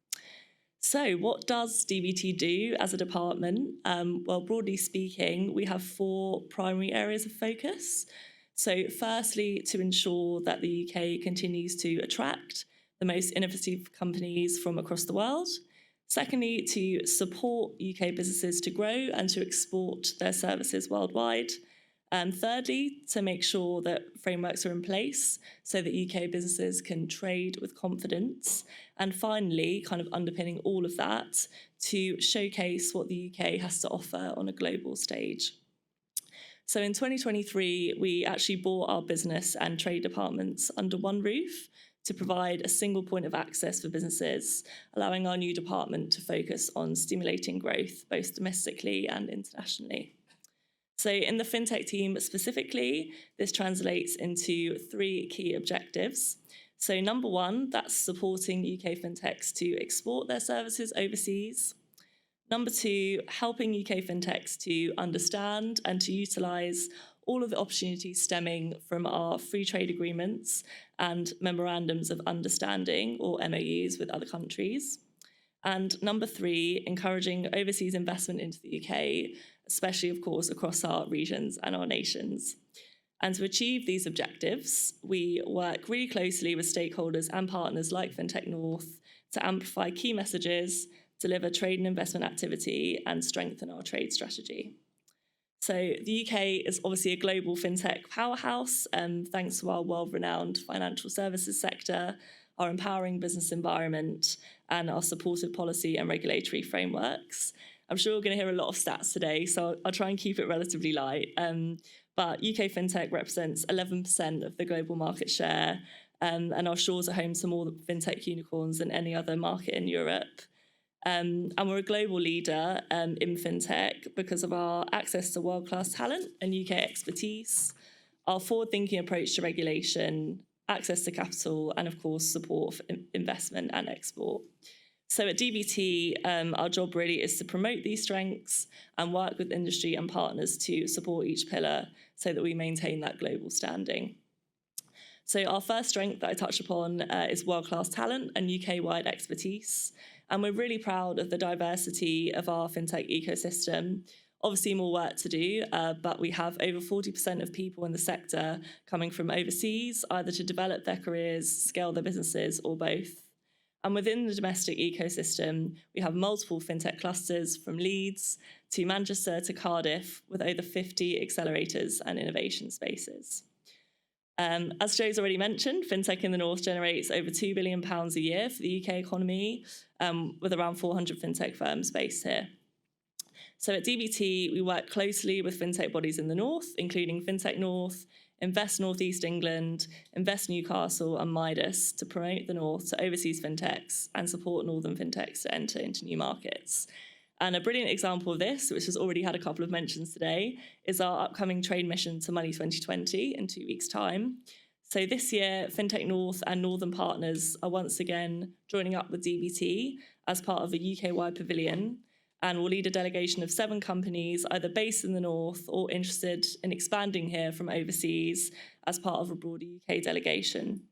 So what does DBT do as a department? Well, broadly speaking, we have 4 primary areas of focus. So firstly, to ensure that the UK continues to attract the most innovative companies from across the world. Secondly, to support UK businesses to grow and to export their services worldwide. And thirdly, to make sure that frameworks are in place so that UK businesses can trade with confidence. And finally, kind of underpinning all of that, to showcase what the UK has to offer on a global stage. So in 2023, we actually brought our business and trade departments under one roof to provide a single point of access for businesses, allowing our new department to focus on stimulating growth, both domestically and internationally. So in the FinTech team specifically, this translates into 3 key objectives. So number 1, that's supporting UK FinTechs to export their services overseas. Number 2, helping UK FinTechs to understand and to utilise all of the opportunities stemming from our free trade agreements and memorandums of understanding, or MOUs, with other countries. And number 3, encouraging overseas investment into the UK, especially, of course, across our regions and our nations. And to achieve these objectives, we work really closely with stakeholders and partners like FinTech North to amplify key messages, deliver trade and investment activity, and strengthen our trade strategy. So the UK is obviously a global FinTech powerhouse, thanks to our world-renowned financial services sector, our empowering business environment, and our supportive policy and regulatory frameworks. I'm sure we're going to hear a lot of stats today, so I'll try and keep it relatively light. But UK FinTech represents 11% of the global market share, and our shores are home to more FinTech unicorns than any other market in Europe. And we're a global leader in FinTech because of our access to world-class talent and UK expertise, our forward-thinking approach to regulation, access to capital, and of course, support for investment and export. So at DBT, our job really is to promote these strengths and work with industry and partners to support each pillar so that we maintain that global standing. So our first strength that I touch upon is world-class talent and UK-wide expertise. And we're really proud of the diversity of our FinTech ecosystem. Obviously more work to do, but we have over 40% of people in the sector coming from overseas, either to develop their careers, scale their businesses, or both. And within the domestic ecosystem, we have multiple FinTech clusters from Leeds to Manchester to Cardiff, with over 50 accelerators and innovation spaces. As Joe's already mentioned, FinTech in the North generates over £2 billion a year for the UK economy, with around 400 FinTech firms based here. So at DBT, we work closely with FinTech bodies in the North, including FinTech North, Invest North East England, Invest Newcastle and Midas, to promote the North to overseas FinTechs and support Northern FinTechs to enter into new markets. And a brilliant example of this, which has already had a couple of mentions today, is our upcoming trade mission to Money 2020 in 2 weeks' time. So this year, FinTech North and Northern partners are once again joining up with DBT as part of a UK-wide pavilion, and will lead a delegation of 7 companies either based in the North or interested in expanding here from overseas as part of a broader UK delegation.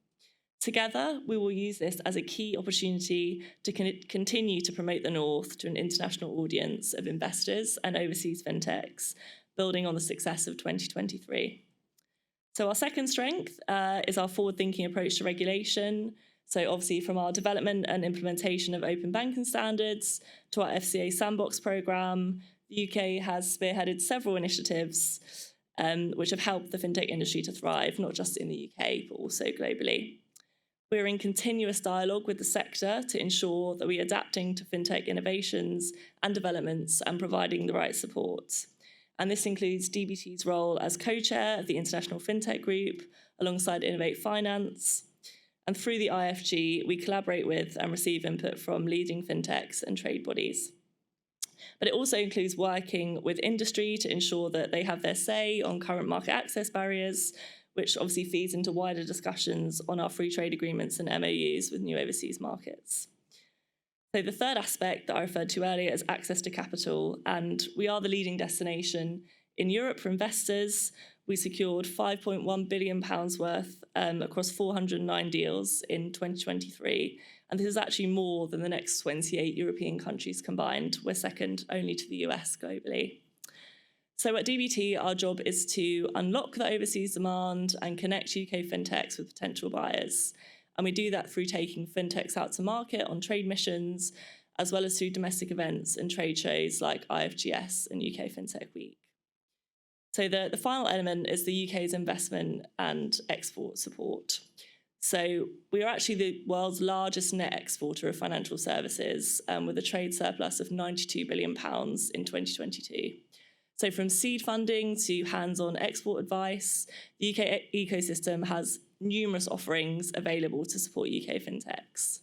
Together, we will use this as a key opportunity to continue to promote the North to an international audience of investors and overseas FinTechs, building on the success of 2023. So our second strength is our forward-thinking approach to regulation. So obviously from our development and implementation of open banking standards to our FCA sandbox programme, the UK has spearheaded several initiatives which have helped the FinTech industry to thrive, not just in the UK, but also globally. We're in continuous dialogue with the sector to ensure that we are adapting to FinTech innovations and developments and providing the right support. And this includes DBT's role as co-chair of the International FinTech Group, alongside Innovate Finance. And through the IFG, we collaborate with and receive input from leading FinTechs and trade bodies. But it also includes working with industry to ensure that they have their say on current market access barriers, which obviously feeds into wider discussions on our free trade agreements and MOUs with new overseas markets. So the third aspect that I referred to earlier is access to capital, and we are the leading destination in Europe for investors. We secured £5.1 billion worth across 409 deals in 2023, and this is actually more than the next 28 European countries combined. We're second only to the US globally. So at DBT, our job is to unlock the overseas demand and connect UK FinTechs with potential buyers. And we do that through taking FinTechs out to market on trade missions, as well as through domestic events and trade shows like IFGS and UK FinTech Week. So the final element is the UK's investment and export support. So we are actually the world's largest net exporter of financial services, with a trade surplus of £92 billion in 2022. So from seed funding to hands-on export advice, the UK ecosystem has numerous offerings available to support UK FinTechs.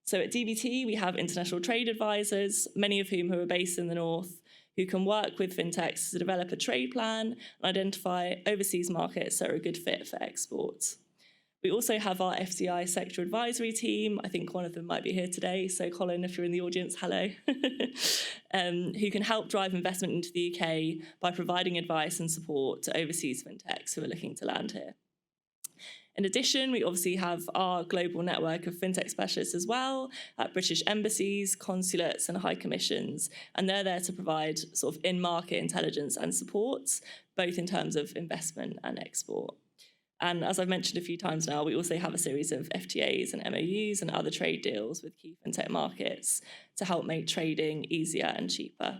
So at DBT, we have international trade advisors, many of whom are based in the North, who can work with FinTechs to develop a trade plan and identify overseas markets that are a good fit for exports. We also have our FDI sector advisory team. I think one of them might be here today. So Colin, if you're in the audience, hello. Who can help drive investment into the UK by providing advice and support to overseas FinTechs who are looking to land here. In addition, we obviously have our global network of FinTech specialists as well at British embassies, consulates and high commissions. And they're there to provide sort of in-market intelligence and support, both in terms of investment and export. And as I've mentioned a few times now, we also have a series of FTAs and MOUs and other trade deals with key FinTech markets to help make trading easier and cheaper.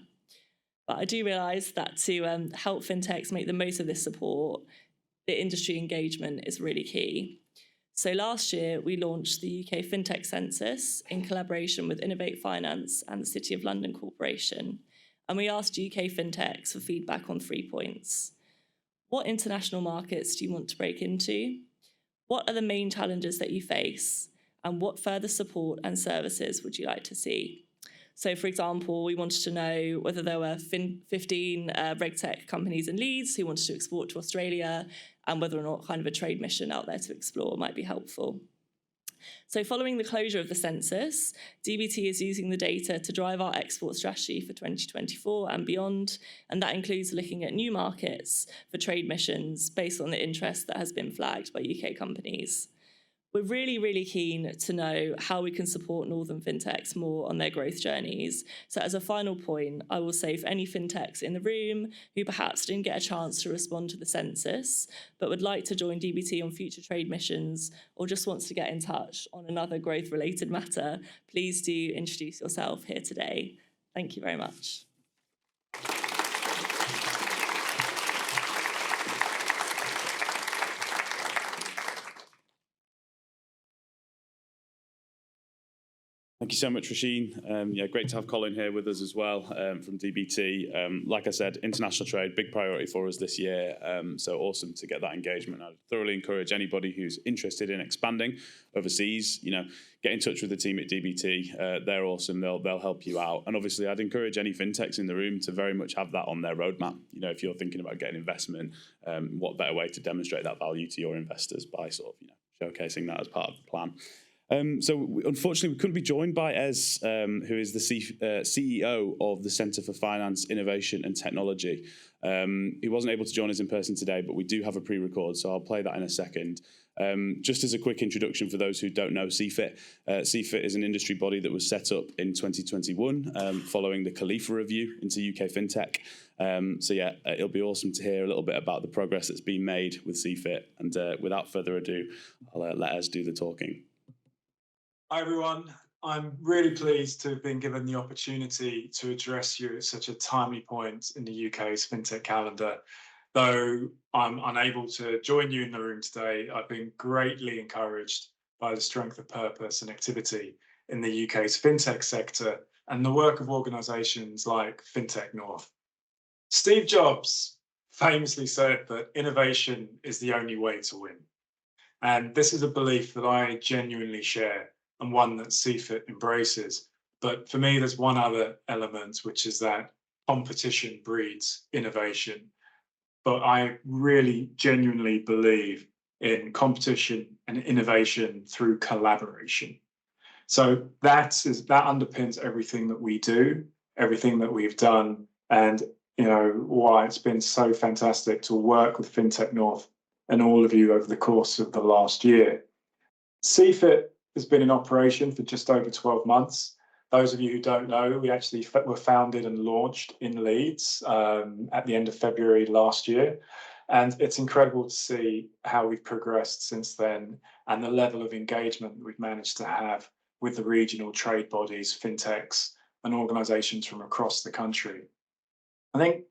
But I do realise that to help FinTechs make the most of this support, the industry engagement is really key. So last year, we launched the UK FinTech Census in collaboration with Innovate Finance and the City of London Corporation. And we asked UK FinTechs for feedback on 3 points. What international markets do you want to break into? What are the main challenges that you face? And what further support and services would you like to see? So, for example, we wanted to know whether there were 15 RegTech companies in Leeds who wanted to export to Australia, and whether or not kind of a trade mission out there to explore might be helpful. So following the closure of the census, DBT is using the data to drive our export strategy for 2024 and beyond, and that includes looking at new markets for trade missions based on the interest that has been flagged by UK companies. We're really, really keen to know how we can support Northern FinTechs more on their growth journeys. So as a final point, I will say for any FinTechs in the room who perhaps didn't get a chance to respond to the census, but would like to join DBT on future trade missions or just wants to get in touch on another growth-related matter, please do introduce yourself here today. Thank you very much. Thank you so much, Rasheen. Yeah, great to have Colin here with us as well from DBT. Like I said, international trade, big priority for us this year. So awesome to get that engagement. I'd thoroughly encourage anybody who's interested in expanding overseas, get in touch with the team at DBT. They're awesome. They'll help you out. And obviously, I'd encourage any fintechs in the room to very much have that on their roadmap. If you're thinking about getting investment, what better way to demonstrate that value to your investors by sort of, showcasing that as part of the plan. Unfortunately, we couldn't be joined by Ez, who is the CEO of the Centre for Finance, Innovation and Technology. He wasn't able to join us in person today, but we do have a pre-record, so I'll play that in a second. Just as a quick introduction for those who don't know CFIT, CFIT is an industry body that was set up in 2021 following the Khalifa Review into UK FinTech. It'll be awesome to hear a little bit about the progress that's been made with CFIT. And without further ado, I'll let Ez do the talking. Hi everyone, I'm really pleased to have been given the opportunity to address you at such a timely point in the UK's FinTech calendar. Though I'm unable to join you in the room today, I've been greatly encouraged by the strength of purpose and activity in the UK's FinTech sector and the work of organisations like FinTech North. Steve Jobs famously said that innovation is the only way to win. And this is a belief that I genuinely share, and one that CFIT embraces. But for me, there's one other element, which is that competition breeds innovation. But I really genuinely believe in competition and innovation through collaboration. So that underpins everything that we do, everything that we've done, and why it's been so fantastic to work with FinTech North and all of you over the course of the last year. CFIT has been in operation for just over 12 months. Those of you who don't know, we actually were founded and launched in Leeds at the end of February last year. And it's incredible to see how we've progressed since then and the level of engagement that we've managed to have with the regional trade bodies, fintechs, and organisations from across the country. I think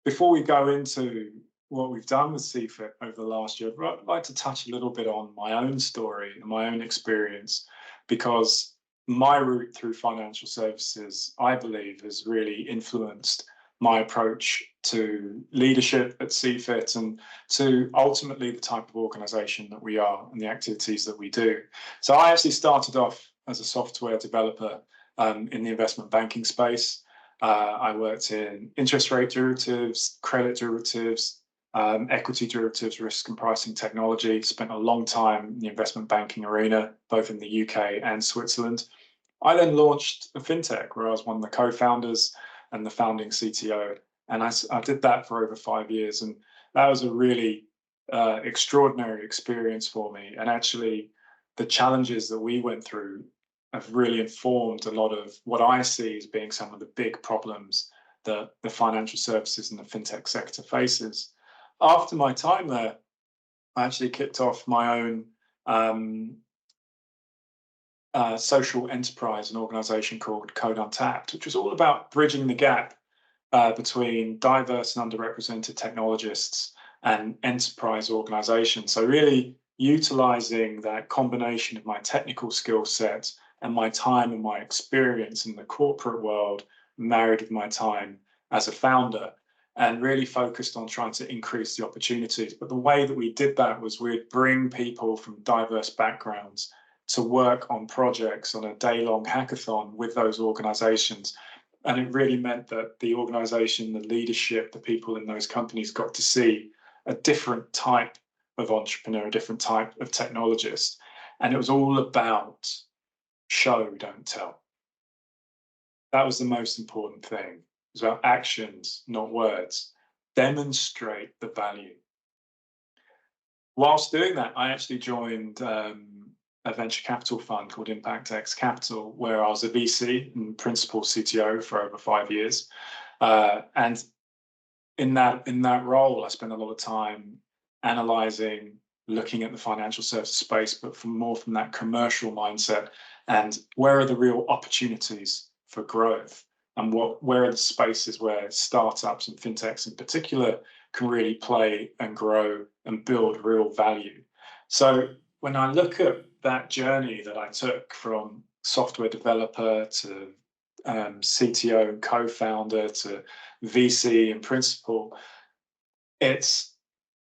before we go into what we've done with CFIT over the last year, I'd like to touch a little bit on my own story and my own experience, because my route through financial services, I believe, has really influenced my approach to leadership at CFIT and to ultimately the type of organisation that we are and the activities that we do. So I actually started off as a software developer in the investment banking space. I worked in interest rate derivatives, credit derivatives, equity derivatives, risk and pricing technology. Spent a long time in the investment banking arena, both in the UK and Switzerland. I then launched a FinTech where I was one of the co-founders and the founding CTO. And I did that for over 5 years. And that was a really extraordinary experience for me. And actually, the challenges that we went through have really informed a lot of what I see as being some of the big problems that the financial services and the FinTech sector faces. After my time there, I actually kicked off my own social enterprise, an organisation called Code Untapped, which was all about bridging the gap between diverse and underrepresented technologists and enterprise organisations. So really utilising that combination of my technical skill set and my time and my experience in the corporate world, married with my time as a founder, and really focused on trying to increase the opportunities. But the way that we did that was we'd bring people from diverse backgrounds to work on projects on a day-long hackathon with those organizations. And it really meant that the organization, the leadership, the people in those companies got to see a different type of entrepreneur, a different type of technologist. And it was all about show, don't tell. That was the most important thing. It was about actions, not words. Demonstrate the value. Whilst doing that, I actually joined a venture capital fund called Impact X Capital, where I was a VC and principal CTO for over 5 years. And in that role, I spent a lot of time analyzing, looking at the financial services space, but from that commercial mindset, and where are the real opportunities for growth, and where are the spaces where startups and fintechs in particular can really play and grow and build real value. So when I look at that journey that I took from software developer to CTO and co-founder to VC and principal, it's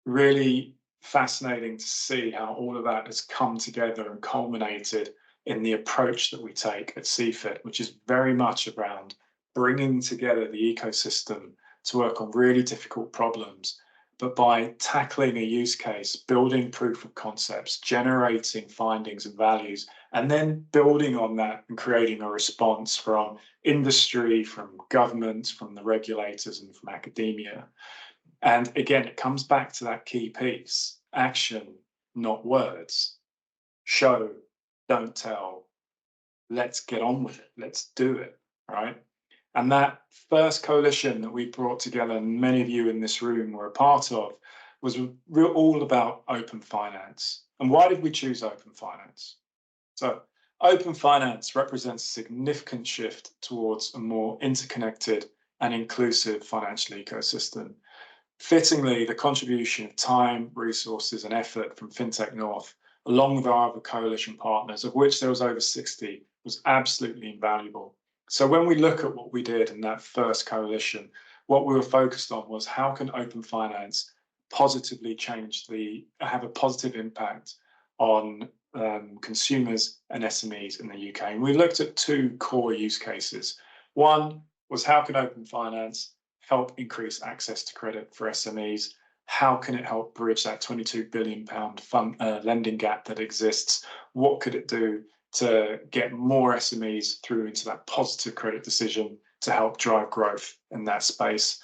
really fascinating to see how all of that has come together and culminated in the approach that we take at CFIT, which is very much around bringing together the ecosystem to work on really difficult problems, but by tackling a use case, building proof of concepts, generating findings and values, and then building on that and creating a response from industry, from government, from the regulators, and from academia. And again, it comes back to that key piece: action, not words. Show, don't tell. Let's get on with it. Let's do it, right? And that first coalition that we brought together, and many of you in this room were a part of, was all about open finance. And why did we choose open finance? So open finance represents a significant shift towards a more interconnected and inclusive financial ecosystem. Fittingly, the contribution of time, resources, and effort from FinTech North, along with our other coalition partners, of which there was over 60, was absolutely invaluable. So when we look at what we did in that first coalition, what we were focused on was how can open finance positively have a positive impact on consumers and SMEs in the UK. And we looked at two core use cases. One was, how can open finance help increase access to credit for SMEs? How can it help bridge that £22 billion lending gap that exists? What could it do to get more SMEs through into that positive credit decision to help drive growth in that space?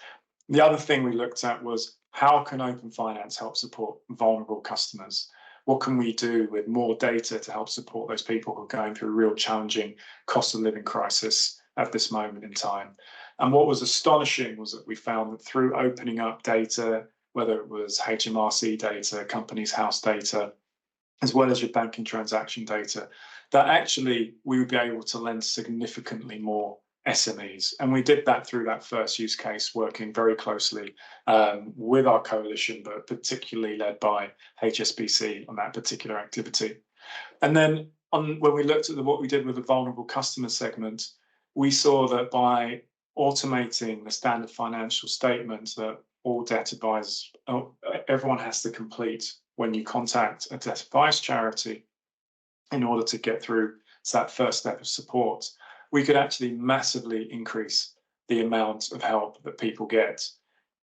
The other thing we looked at was, how can open finance help support vulnerable customers? What can we do with more data to help support those people who are going through a real challenging cost of living crisis at this moment in time? And what was astonishing was that we found that through opening up data, whether it was HMRC data, companies' house data, as well as your banking transaction data, that actually we would be able to lend significantly more SMEs. And we did that through that first use case, working very closely with our coalition, but particularly led by HSBC on that particular activity. And then when we looked at what we did with the vulnerable customer segment, we saw that by automating the standard financial statement that all debt advisors, everyone has to complete when you contact a debt advice charity in order to get through to that first step of support, we could actually massively increase the amount of help that people get.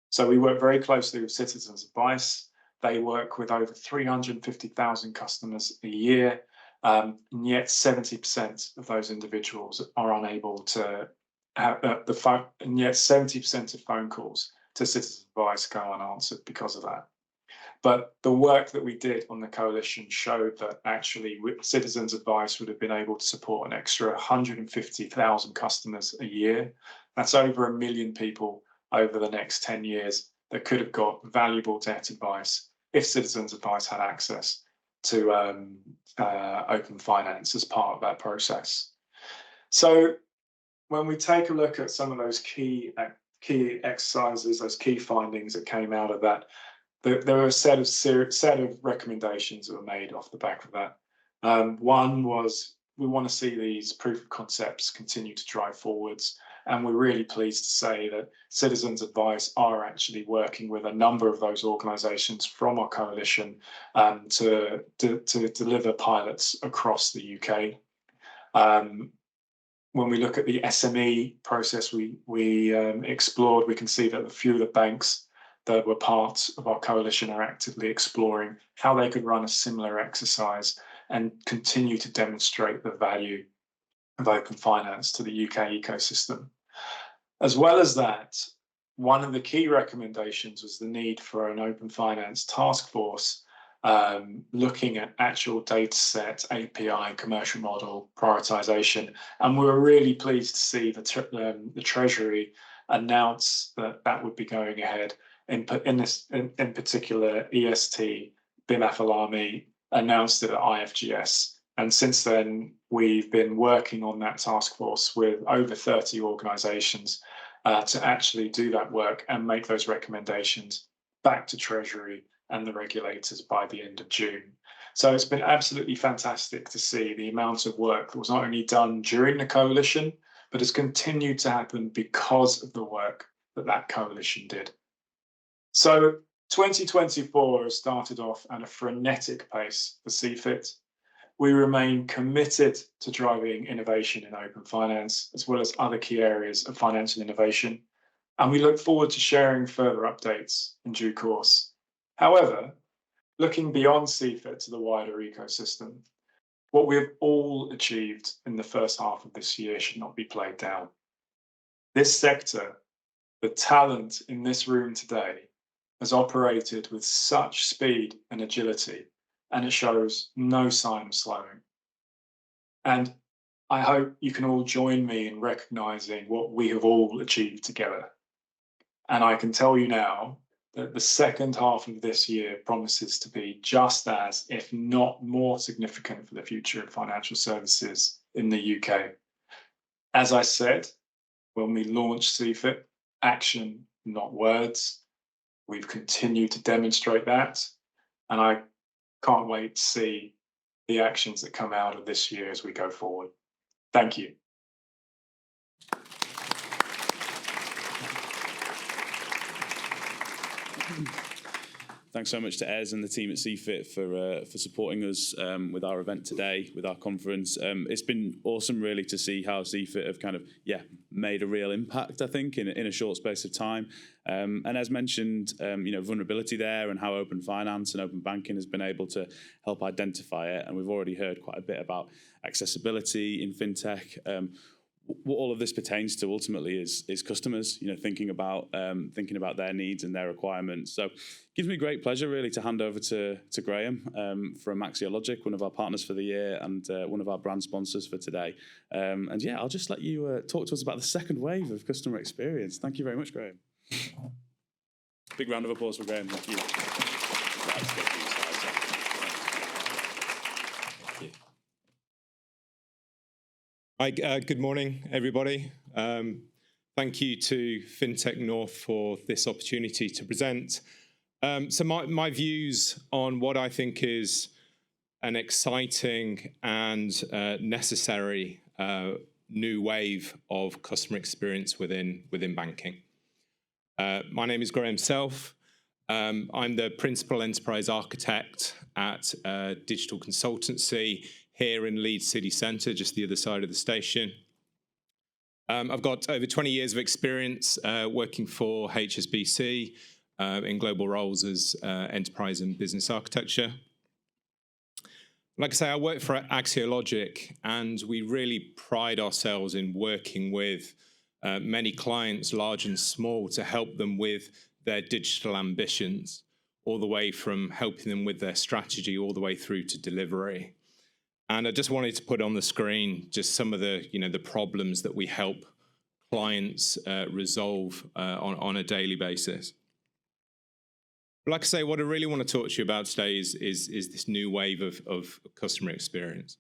So we work very closely with Citizens Advice. They work with over 350,000 customers a year, and yet 70% of those individuals are unable to have the phone, and yet 70% of phone calls to Citizens Advice go unanswered because of that. But the work that we did on the coalition showed that actually Citizens Advice would have been able to support an extra 150,000 customers a year. That's over 1 million people over the next 10 years that could have got valuable debt advice if Citizens Advice had access to open finance as part of that process. So when we take a look at some of those key exercises, those key findings that came out of that, there were a set of recommendations that were made off the back of that. One was, we want to see these proof of concepts continue to drive forwards, and we're really pleased to say that Citizens Advice are actually working with a number of those organisations from our coalition to deliver pilots across the UK. When we look at the SME process we explored, we can see that a few of the banks that were part of our coalition are actively exploring how they could run a similar exercise and continue to demonstrate the value of open finance to the UK ecosystem. As well as that, one of the key recommendations was the need for an open finance task force looking at actual data set, API, commercial model, prioritization. And we were really pleased to see the Treasury announce that that would be going ahead. In particular, EST, BIMF Alami announced it at IFGS. And since then, we've been working on that task force with over 30 organizations to actually do that work and make those recommendations back to Treasury and the regulators by the end of June. So it's been absolutely fantastic to see the amount of work that was not only done during the coalition, but has continued to happen because of the work that that coalition did. So 2024 has started off at a frenetic pace for CFIT. We remain committed to driving innovation in open finance, as well as other key areas of financial innovation. And we look forward to sharing further updates in due course. However, looking beyond CFIT to the wider ecosystem, what we have all achieved in the first half of this year should not be played down. This sector, the talent in this room today, has operated with such speed and agility, and it shows no sign of slowing. And I hope you can all join me in recognizing what we have all achieved together. And I can tell you now that the second half of this year promises to be just as, if not more significant for the future of financial services in the UK. As I said, when we launched CFIT, action, not words. We've continued to demonstrate that. And I can't wait to see the actions that come out of this year as we go forward. Thank you. Thanks so much to Ez and the team at CFIT for supporting us with our event today, with our conference. It's been awesome, really, to see how CFIT have kind of made a real impact, I think, in a short space of time. And as mentioned, vulnerability there and how open finance and open banking has been able to help identify it. And we've already heard quite a bit about accessibility in FinTech. What all of this pertains to ultimately is customers, thinking about their needs and their requirements. So it gives me great pleasure, really, to hand over to Graham from Axiologic, one of our partners for the year and one of our brand sponsors for today. I'll just let you talk to us about the second wave of customer experience. Thank you very much, Graham. Big round of applause for Graham. Thank you. Hi, good morning, everybody. Thank you to FinTech North for this opportunity to present. So my views on what I think is an exciting and necessary new wave of customer experience within banking. My name is Graham Self. I'm the Principal Enterprise Architect at a digital consultancy here in Leeds City Centre, just the other side of the station. I've got over 20 years of experience working for HSBC in global roles as enterprise and business architecture. Like I say, I work for Axiologic, and we really pride ourselves in working with many clients, large and small, to help them with their digital ambitions, all the way from helping them with their strategy all the way through to delivery. And I just wanted to put on the screen just some of the, the problems that we help clients resolve on a daily basis. But like I say, what I really want to talk to you about today is this new wave of customer experience.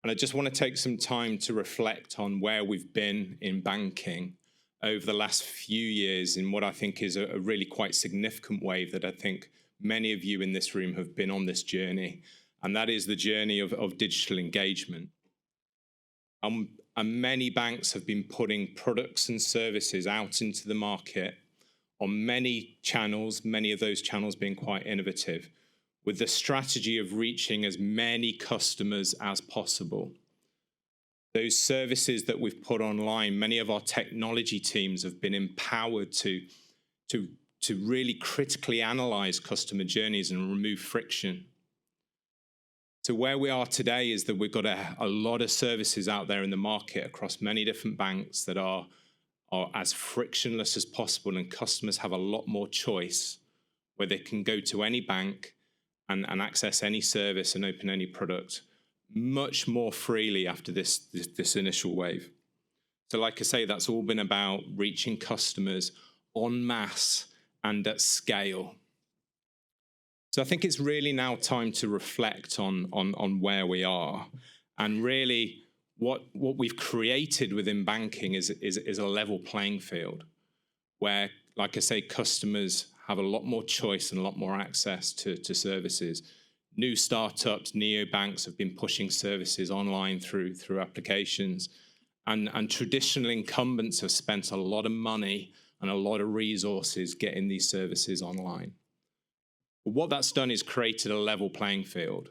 And I just want to take some time to reflect on where we've been in banking over the last few years in what I think is a really quite significant wave that I think many of you in this room have been on this journey. And that is the journey of digital engagement. And many banks have been putting products and services out into the market on many channels, many of those channels being quite innovative, with the strategy of reaching as many customers as possible. Those services that we've put online, many of our technology teams have been empowered to really critically analyze customer journeys and remove friction. So where we are today is that we've got a lot of services out there in the market across many different banks that are as frictionless as possible, and customers have a lot more choice where they can go to any bank and access any service and open any product much more freely after this initial wave. So like I say, that's all been about reaching customers en masse and at scale. So I think it's really now time to reflect on where we are, and really what we've created within banking is a level playing field where, like I say, customers have a lot more choice and a lot more access to services. New startups, neobanks have been pushing services online through applications, and traditional incumbents have spent a lot of money and a lot of resources getting these services online. But what that's done is created a level playing field.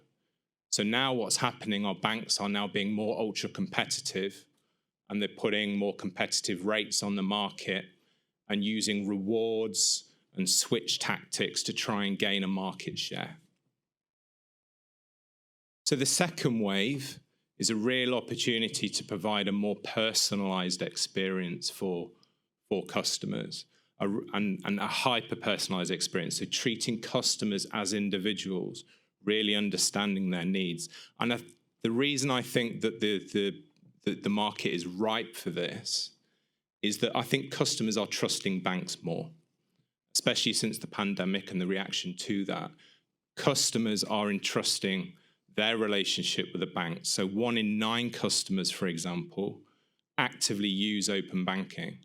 So now what's happening are banks are now being more ultra competitive, and they're putting more competitive rates on the market and using rewards and switch tactics to try and gain a market share. So the second wave is a real opportunity to provide a more personalized experience for customers, and a hyper-personalized experience. So treating customers as individuals, really understanding their needs. And the reason I think that the market is ripe for this is that I think customers are trusting banks more, especially since the pandemic and the reaction to that. Customers are entrusting their relationship with the bank. So 1 in 9 customers, for example, actively use open banking.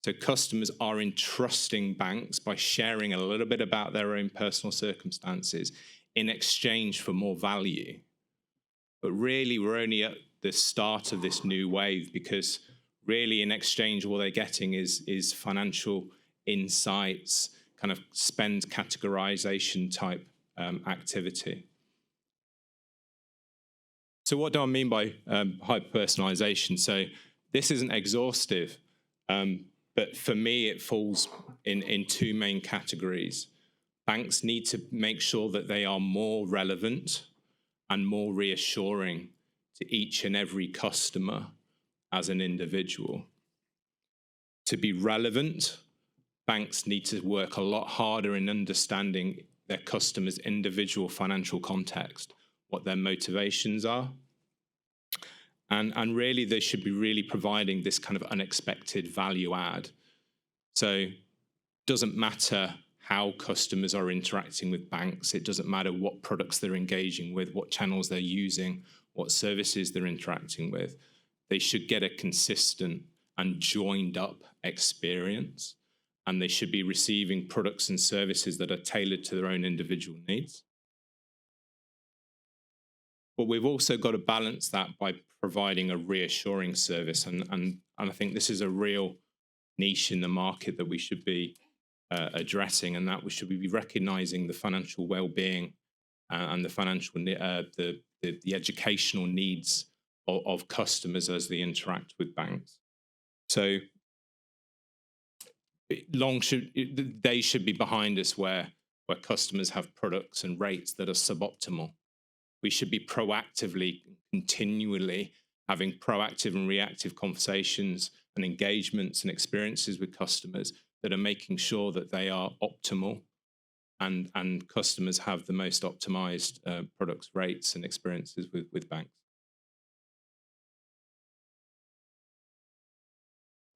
So customers are entrusting banks by sharing a little bit about their own personal circumstances in exchange for more value. But really, we're only at the start of this new wave, because really in exchange, what they're getting is financial insights, kind of spend categorization type activity. So what do I mean by hyper-personalization? So this isn't exhaustive, but for me, it falls in 2 main categories. Banks need to make sure that they are more relevant and more reassuring to each and every customer as an individual. To be relevant, banks need to work a lot harder in understanding their customers' individual financial context, what their motivations are. And really, they should be really providing this kind of unexpected value add. So it doesn't matter how customers are interacting with banks. It doesn't matter what products they're engaging with, what channels they're using, what services they're interacting with. They should get a consistent and joined up experience, and they should be receiving products and services that are tailored to their own individual needs. But we've also got to balance that by providing a reassuring service. And I think this is a real niche in the market that we should be addressing, and that we should be recognizing the financial well-being and the financial the educational needs of customers as they interact with banks. So they should be behind us where customers have products and rates that are suboptimal. We should be proactively, continually having proactive and reactive conversations and engagements and experiences with customers that are making sure that they are optimal, and customers have the most optimized products, rates, and experiences with banks.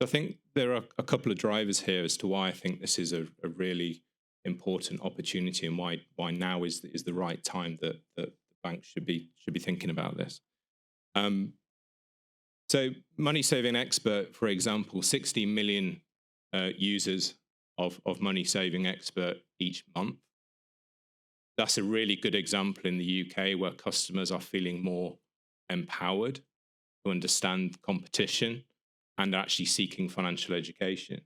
I think there are a couple of drivers here as to why I think this is a really important opportunity, and why now is the right time that banks should be thinking about this. So Money Saving Expert, for example, 60 million users of Money Saving Expert each month. That's a really good example in the UK where customers are feeling more empowered to understand competition and actually seeking financial education.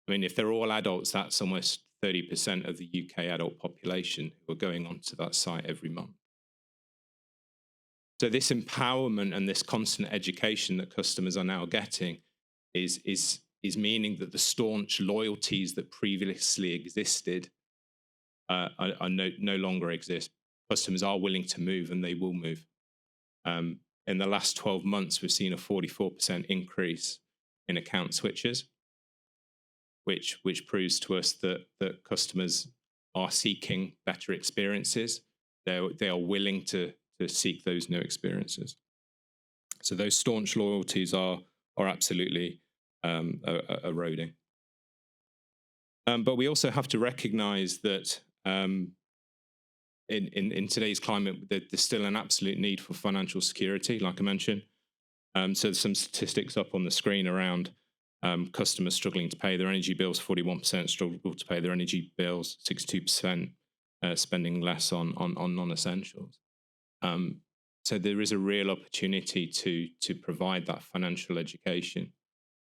I mean, if they're all adults, that's almost 30% of the UK adult population who are going onto that site every month. So this empowerment and this constant education that customers are now getting is meaning that the staunch loyalties that previously existed are no longer exist. Customers are willing to move, and they will move. In the last 12 months, we've seen a 44% increase in account switches, which proves to us that customers are seeking better experiences. They are willing to seek those new experiences. So those staunch loyalties are absolutely eroding. But we also have to recognise that in today's climate, there's still an absolute need for financial security, like I mentioned. So there's some statistics up on the screen around customers struggling to pay their energy bills. 41% struggle to pay their energy bills. 62% spending less on non-essentials. So there is a real opportunity to provide that financial education,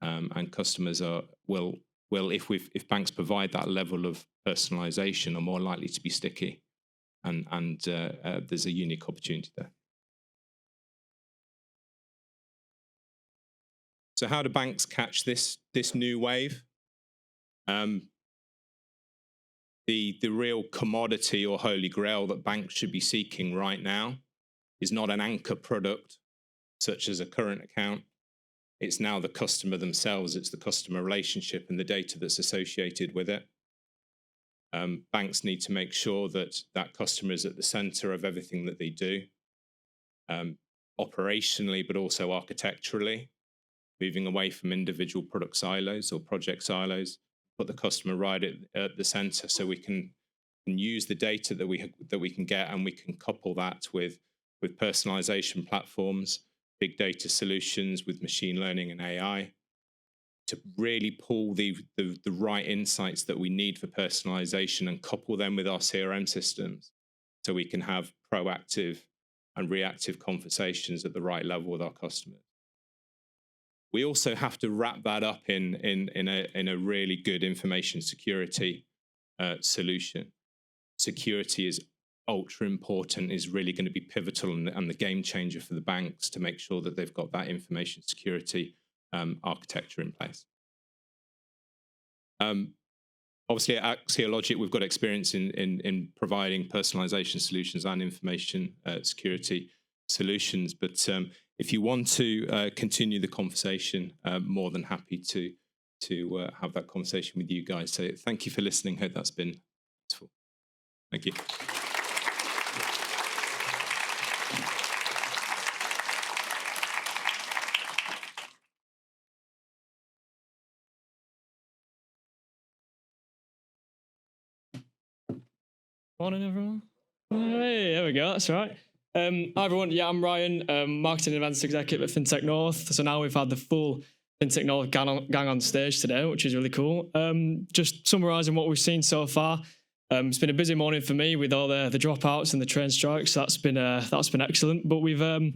and customers will if banks provide that level of personalisation, are more likely to be sticky, and there's a unique opportunity there. So how do banks catch this new wave? The real commodity or holy grail that banks should be seeking right now is not an anchor product such as a current account. It's now the customer themselves. It's the customer relationship and the data that's associated with it. Banks need to make sure that that customer is at the center of everything that they do, operationally, but also architecturally, moving away from individual product silos or project silos, put the customer right at the center, so we can use the data that we can get, and we can couple that with personalization platforms, big data solutions with machine learning and AI, to really pull the right insights that we need for personalization and couple them with our CRM systems, so we can have proactive and reactive conversations at the right level with our customers. We also have to wrap that up in a really good information security solution. Security is ultra important, is really going to be pivotal and the game changer for the banks to make sure that they've got that information security architecture in place. Obviously at Axiologic, we've got experience in providing personalization solutions and information security solutions, but if you want to continue the conversation, more than happy to have that conversation with you guys. So thank you for listening. Hope that's been useful. Thank you. Morning, everyone. Hey, there we go. That's right. Hi, everyone. Yeah, I'm Ryan, Marketing and Events Executive at FinTech North. So now we've had the full FinTech North gang on stage today, which is really cool. Just summarising what we've seen so far. It's been a busy morning for me with all the dropouts and the train strikes. That's been excellent. But we've heard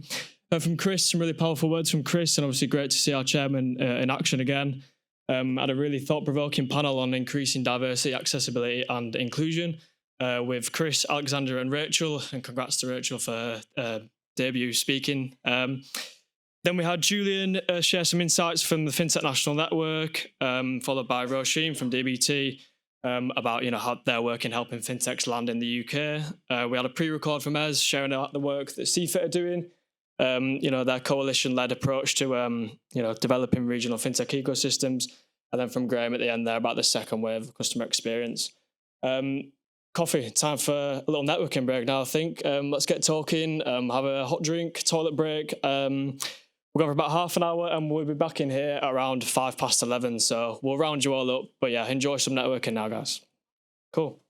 from Chris, some really powerful words from Chris, and obviously great to see our chairman in action again. Had a really thought-provoking panel on increasing diversity, accessibility and inclusion. With Chris, Alexander and Rachel, and congrats to Rachel for debut speaking. Then we had Julian share some insights from the FinTech National Network, followed by Roisin from DBT about how their work in helping FinTechs land in the UK. We had a pre-record from Ez sharing about the work that CFIT are doing, their coalition-led approach to developing regional FinTech ecosystems, and then from Graham at the end there about the second wave of customer experience. Coffee, time for a little networking break now, I think. Let's get talking, have a hot drink, toilet break. We're going for about half an hour and we'll be back in here around 11:05. So we'll round you all up. But yeah, enjoy some networking now, guys. Cool.